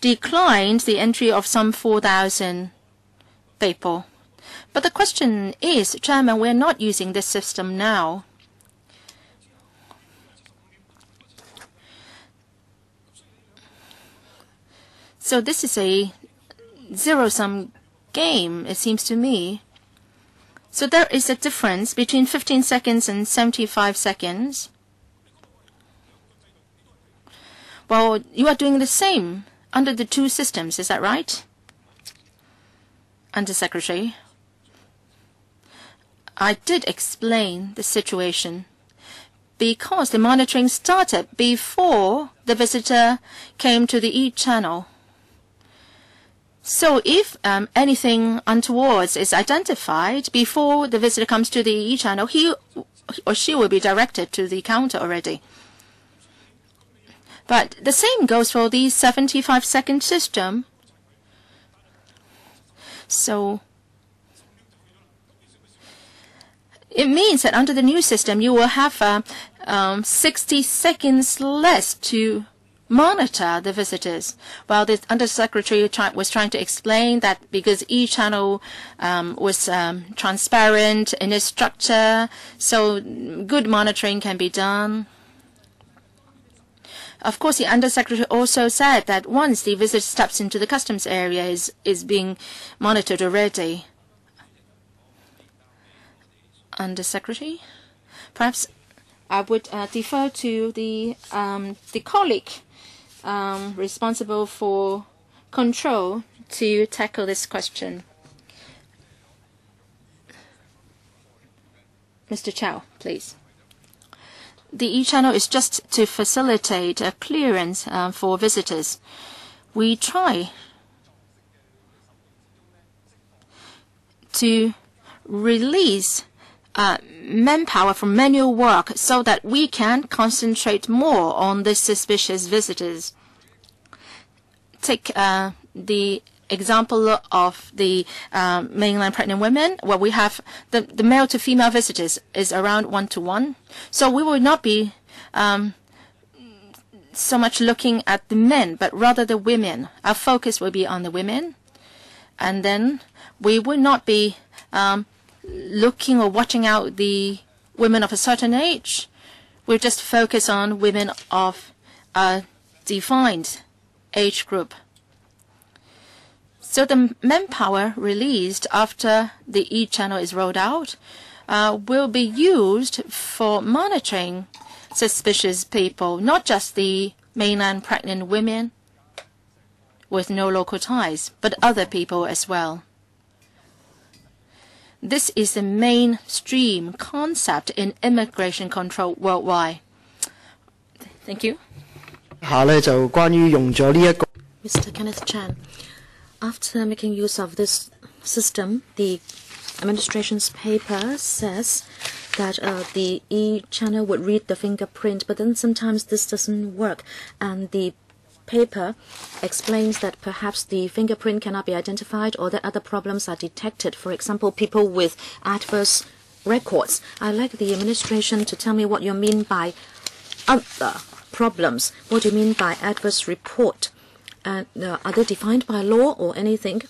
declined the entry of some 4,000 people. But the question is, Chairman, we're not using this system now. So this is a zero-sum game, it seems to me. So there is a difference between 15 seconds and 75 seconds. Well, you are doing the same under the 2 systems, is that right? Under Secretary, I did explain the situation because the monitoring started before the visitor came to the e-channel. So if anything untoward is identified before the visitor comes to the e-channel, he or she will be directed to the counter already. But the same goes for the 75-second system. So it means that under the new system, you will have 60 seconds less to monitor the visitors. Well, the Undersecretary was trying to explain that because e-channel was transparent in its structure, so good monitoring can be done. Of course, the Undersecretary also said that once the visitor steps into the customs area, is being monitored already. Undersecretary, perhaps I would defer to the colleague responsible for control to tackle this question. Mr. Chow, please. The e-channel is just to facilitate a clearance for visitors. We try to release manpower from manual work so that we can concentrate more on the suspicious visitors. Take the example of the mainland pregnant women, where we have the male to female visitors is around 1-to-1. So we will not be so much looking at the men, but rather the women. Our focus will be on the women. And then we will not be looking or watching out the women of a certain age. We'll just focus on women of a defined age group. So the manpower released after the e-channel is rolled out will be used for monitoring suspicious people, not just the mainland pregnant women with no local ties, but other people as well. This is the mainstream concept in immigration control worldwide. Thank you. Mr. Kenneth Chan, after making use of this system, the administration's paper says that the e-channel would read the fingerprint, but then sometimes this doesn't work, and the paper explains that perhaps the fingerprint cannot be identified or that other problems are detected. For example, people with adverse records. I'd like the administration to tell me what you mean by other problems. What do you mean by adverse report? And are they defined by law or anything?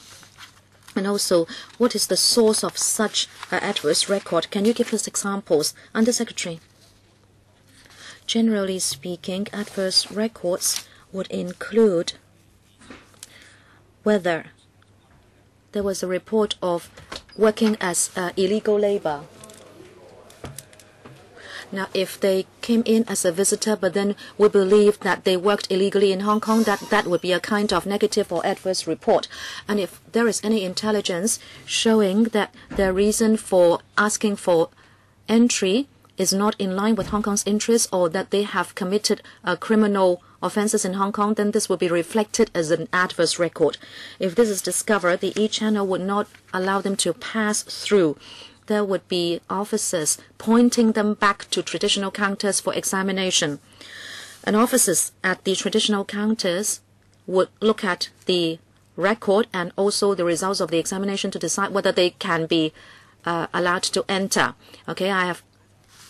And also, what is the source of such adverse record? Can you give us examples? Under Secretary. Generally speaking, adverse records would include whether there was a report of working as illegal labor. Now, if they came in as a visitor, but then we believe that they worked illegally in Hong Kong, that would be a kind of negative or adverse report. And if there is any intelligence showing that their reason for asking for entry is not in line with Hong Kong's interests, or that they have committed criminal offences in Hong Kong, then this will be reflected as an adverse record. If this is discovered, the e-channel would not allow them to pass through. There would be officers pointing them back to traditional counters for examination. And officers at the traditional counters would look at the record and also the results of the examination to decide whether they can be allowed to enter. Okay, I have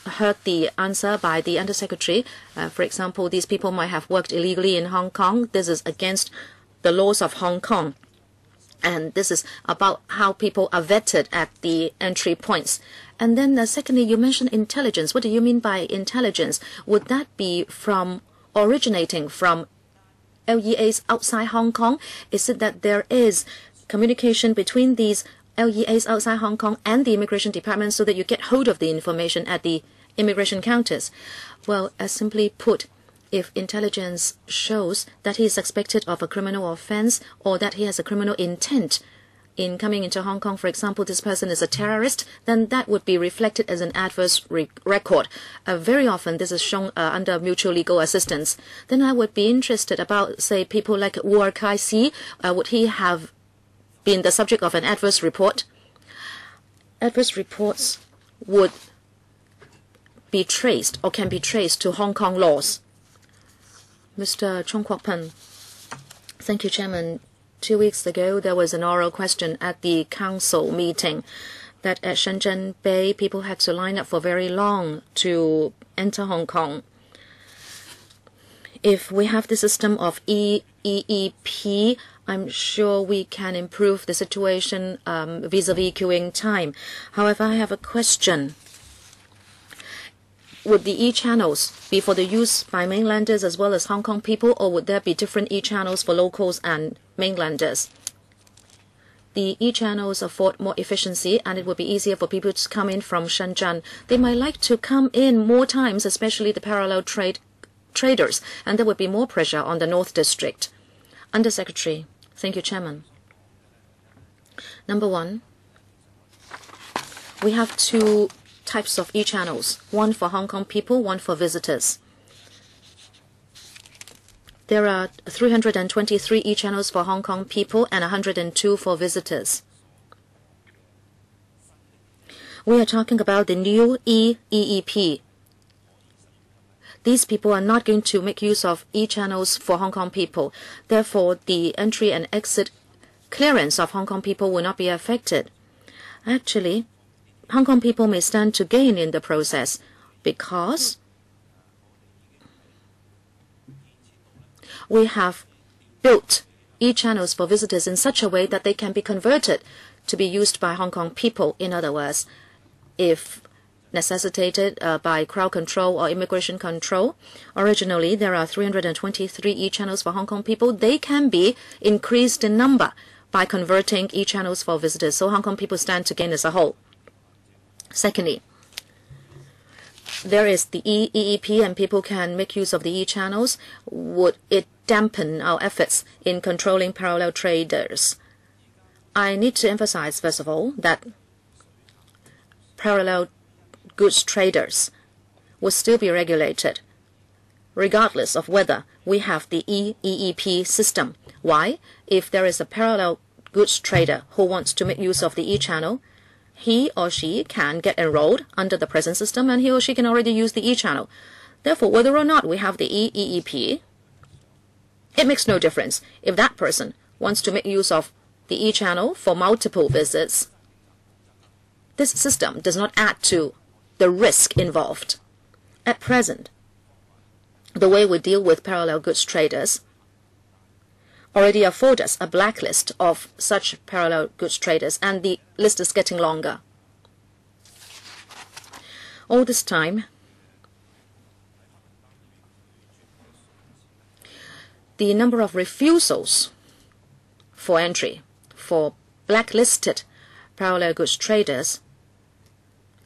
heard the answer by the Undersecretary. For example, these people might have worked illegally in Hong Kong. This is against the laws of Hong Kong. And this is about how people are vetted at the entry points. And then secondly, you mentioned intelligence. What do you mean by intelligence? Would that be originating from LEAs outside Hong Kong? Is it that there is communication between these LEAs outside Hong Kong and the immigration department so that you get hold of the information at the immigration counters? Well, as simply put, if intelligence shows that he is suspected of a criminal offense or that he has a criminal intent in coming into Hong Kong, for example, this person is a terrorist, then that would be reflected as an adverse record. Very often this is shown under mutual legal assistance. Then I would be interested about, say, people like Wu Kai-si. Would he have been the subject of an adverse report? Adverse reports would be traced or can be traced to Hong Kong laws. Mr. Chung Kwok Pun. Thank you, Chairman. 2 weeks ago, there was an oral question at the council meeting that at Shenzhen Bay, people had to line up for very long to enter Hong Kong. If we have the system of EEP, I'm sure we can improve the situation vis-a-vis queuing time. However, I have a question. Would the e-channels be for the use by mainlanders as well as Hong Kong people, or would there be different e-channels for locals and mainlanders? The e-channels afford more efficiency, and it would be easier for people to come in from Shenzhen. They might like to come in more times, especially the parallel traders, and there would be more pressure on the North District. Undersecretary. Thank you, Chairman. Number one, we have two types of e-channels, one for Hong Kong people, one for visitors. There are 323 e-channels for Hong Kong people and 102 for visitors. We are talking about the new EEP. These people are not going to make use of e-channels for Hong Kong people. Therefore, the entry and exit clearance of Hong Kong people will not be affected. Actually, Hong Kong people may stand to gain in the process because we have built e-channels for visitors in such a way that they can be converted to be used by Hong Kong people. In other words, if necessitated by crowd control or immigration control, originally there are 323 e-channels for Hong Kong people. They can be increased in number by converting e-channels for visitors. So Hong Kong people stand to gain as a whole. Secondly, there is the EEP and people can make use of the e-channels. Would it dampen our efforts in controlling parallel traders? I need to emphasize, first of all, that parallel goods traders will still be regulated, regardless of whether we have the EEP system. Why? If there is a parallel goods trader who wants to make use of the e-channel, he or she can get enrolled under the present system, and he or she can already use the e-channel. Therefore, whether or not we have the EEP, it makes no difference. If that person wants to make use of the e-channel for multiple visits, this system does not add to the risk involved. At present, the way we deal with parallel goods traders already afford us a blacklist of such parallel goods traders, and the list is getting longer. All this time, the number of refusals for entry for blacklisted parallel goods traders,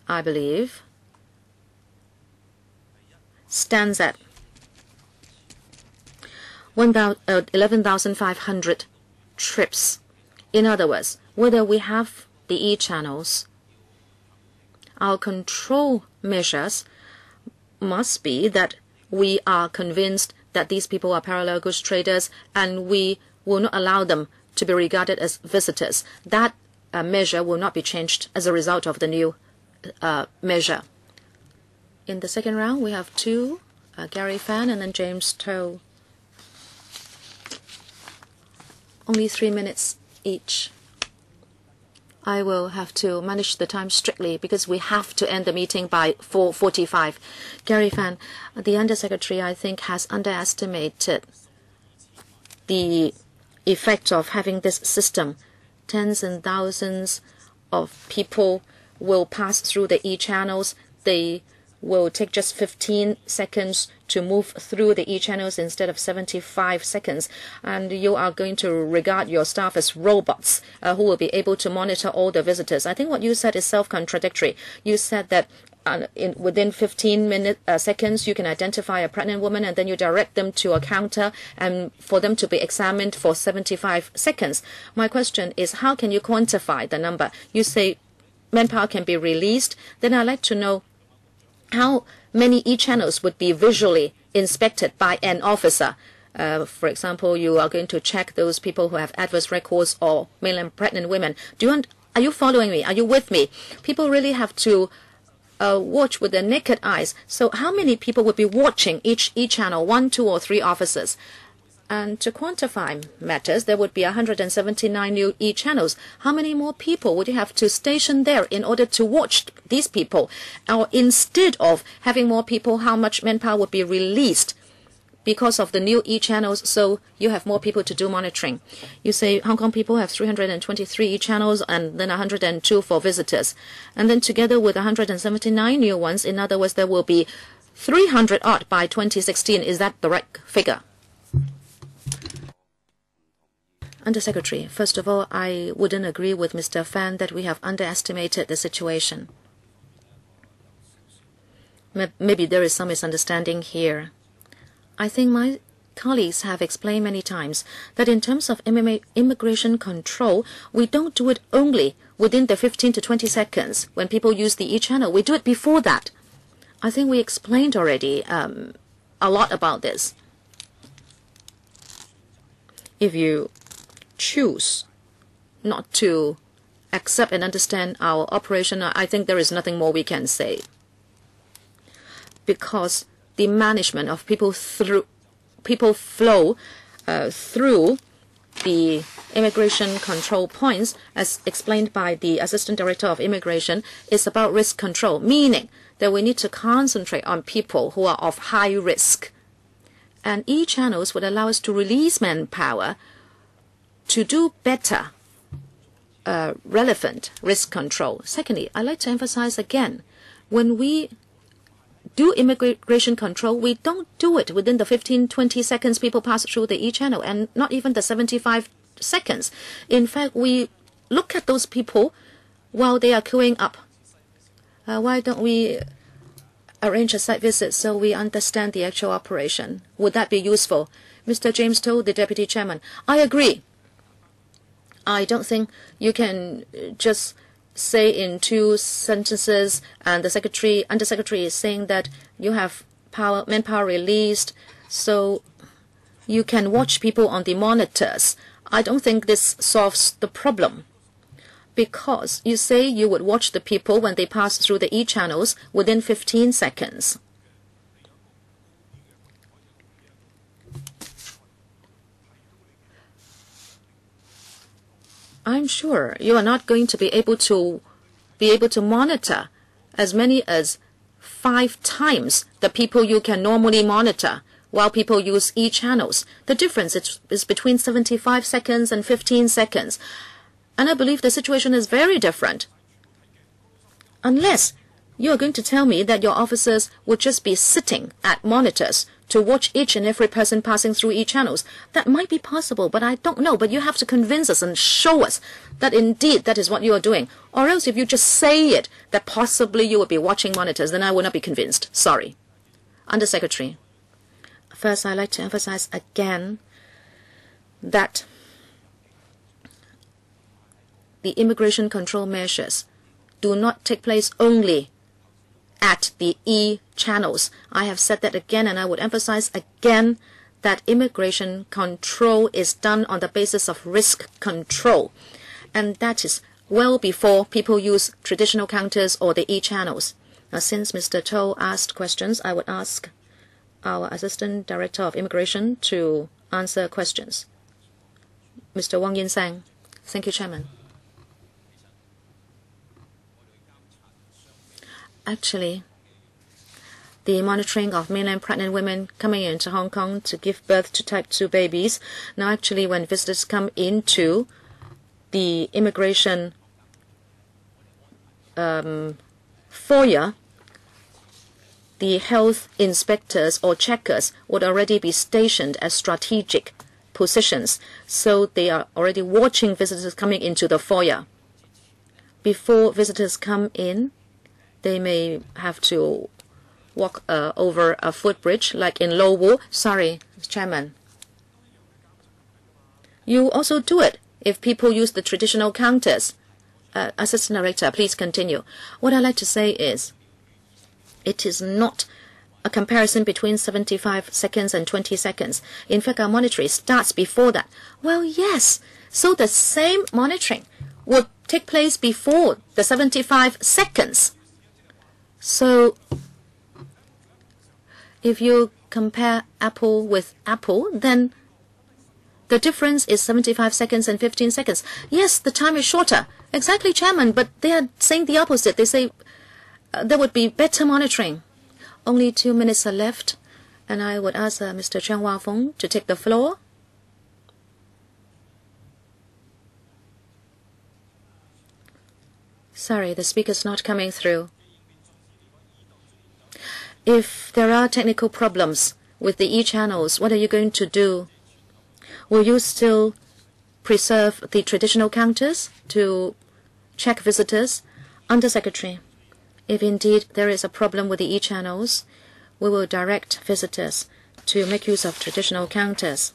I believe, stands at 11,500 trips. In other words, whether we have the e-channels, our control measures must be that we are convinced that these people are parallel goods traders, and we will not allow them to be regarded as visitors. That measure will not be changed as a result of the new measure. In the second round, we have two, Gary Fan and then James Toh. Only 3 minutes each. I will have to manage the time strictly because we have to end the meeting by 4:45. Gary Fan, the Undersecretary, I think, has underestimated the effect of having this system. Tens and thousands of people will pass through the e-channels. They will take just 15 seconds to move through the e-channels instead of 75 seconds. And you are going to regard your staff as robots who will be able to monitor all the visitors. I think what you said is self-contradictory. You said that within 15 seconds, you can identify a pregnant woman, and then you direct them to a counter and for them to be examined for 75 seconds. My question is, how can you quantify the number? You say manpower can be released. Then I'd like to know how many e-channels would be visually inspected by an officer. For example, you are going to check those people who have adverse records or mainland pregnant women. Are you following me? Are you with me? People really have to watch with their naked eyes. So how many people would be watching each e-channel, 1, 2, or 3 officers? And to quantify matters, there would be 179 new e-channels. How many more people would you have to station there in order to watch these people? Or instead of having more people, how much manpower would be released because of the new e-channels, so you have more people to do monitoring? You say Hong Kong people have 323 e-channels and then 102 for visitors. And then together with 179 new ones, in other words, there will be 300 odd by 2016. Is that the right figure? Undersecretary, first of all, I wouldn't agree with Mr. Fan that we have underestimated the situation. Maybe there is some misunderstanding here. I think my colleagues have explained many times that in terms of immigration control, we don't do it only within the 15 to 20 seconds when people use the e-channel. We do it before that. I think we explained already a lot about this. If you choose not to accept and understand our operation, I think there is nothing more we can say. Because the management of people flow through the immigration control points, as explained by the Assistant Director of Immigration, is about risk control, meaning that we need to concentrate on people who are of high risk. And e-channels would allow us to release manpower to do better relevant risk control. Secondly, I'd like to emphasize again, when we do immigration control, we don't do it within the 15-20 seconds people pass through the e-channel, and not even the 75 seconds. In fact, we look at those people while they are queuing up. Why don't we arrange a site visit so we understand the actual operation? Would that be useful? Mr. James Toh, the Deputy Chairman. I agree. I don't think you can just say in 2 sentences, and the Undersecretary is saying that you have manpower released, so you can watch people on the monitors. I don't think this solves the problem. because you say you would watch the people when they pass through the e-channels within 15 seconds. I'm sure you are not going to be able to monitor as many as 5 times the people you can normally monitor while people use e-channels. The difference is between 75 seconds and 15 seconds. And I believe the situation is very different. Unless you are going to tell me that your officers would just be sitting at monitors to watch each and every person passing through e-channels. That might be possible, but I don't know. But you have to convince us and show us that indeed that is what you are doing. Or else if you just say it, that possibly you would be watching monitors, then I will not be convinced. Sorry. Undersecretary. First, I'd like to emphasize again that the immigration control measures do not take place only at the e-channels. I have said that again, and I would emphasize again that immigration control is done on the basis of risk control. And that is well before people use traditional counters or the e-channels. Now, since Mr. To asked questions, I would ask our Assistant Director of Immigration to answer questions. Mr. Wang Yinsang. Thank you, Chairman. Actually, the monitoring of mainland pregnant women coming into Hong Kong to give birth to type 2 babies. Now, actually, when visitors come into the immigration foyer, the health inspectors or checkers would already be stationed at strategic positions. So they are already watching visitors coming into the foyer. Before visitors come in, they may have to walk over a footbridge, like in Lo Wu. Sorry, Chairman. You also do it if people use the traditional counters. Assistant Director, please continue. What I'd like to say is, it is not a comparison between 75 seconds and 20 seconds. In fact, our monitoring starts before that. Well, yes. So the same monitoring would take place before the 75 seconds. So if you compare apple with apple, then the difference is 75 seconds and 15 seconds. Yes, the time is shorter. Exactly, Chairman, but they are saying the opposite. They say there would be better monitoring. Only 2 minutes are left, and I would ask Mr. Chen Huafeng to take the floor. Sorry, the speaker's not coming through. If there are technical problems with the e-channels, what are you going to do? Will you still preserve the traditional counters to check visitors? Undersecretary, if indeed there is a problem with the e-channels, we will direct visitors to make use of traditional counters.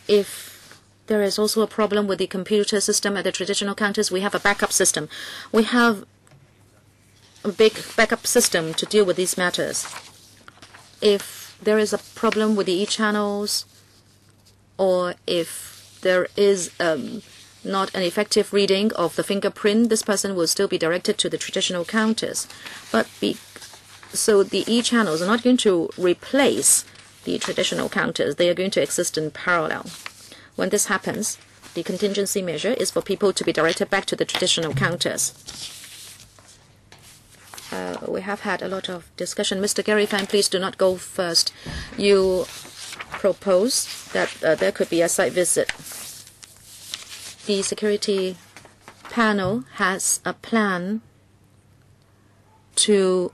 If there is also a problem with the computer system at the traditional counters, we have a backup system. We have a big backup system to deal with these matters. If there is a problem with the e-channels, or if there is not an effective reading of the fingerprint, this person will still be directed to the traditional counters. So the e-channels are not going to replace the traditional counters. They are going to exist in parallel. When this happens, the contingency measure is for people to be directed back to the traditional counters. We have had a lot of discussion. Mr. Gary Fan, please do not go first. You propose that there could be a site visit. The security panel has a plan to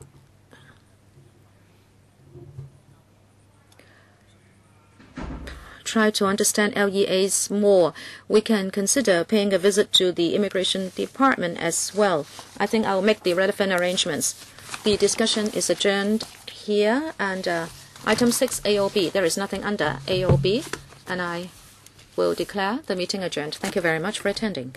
try to understand LEAs more. We can consider paying a visit to the immigration department as well. I think I'll make the relevant arrangements. The discussion is adjourned here, and item 6 AOB. There is nothing under AOB, and I will declare the meeting adjourned. Thank you very much for attending.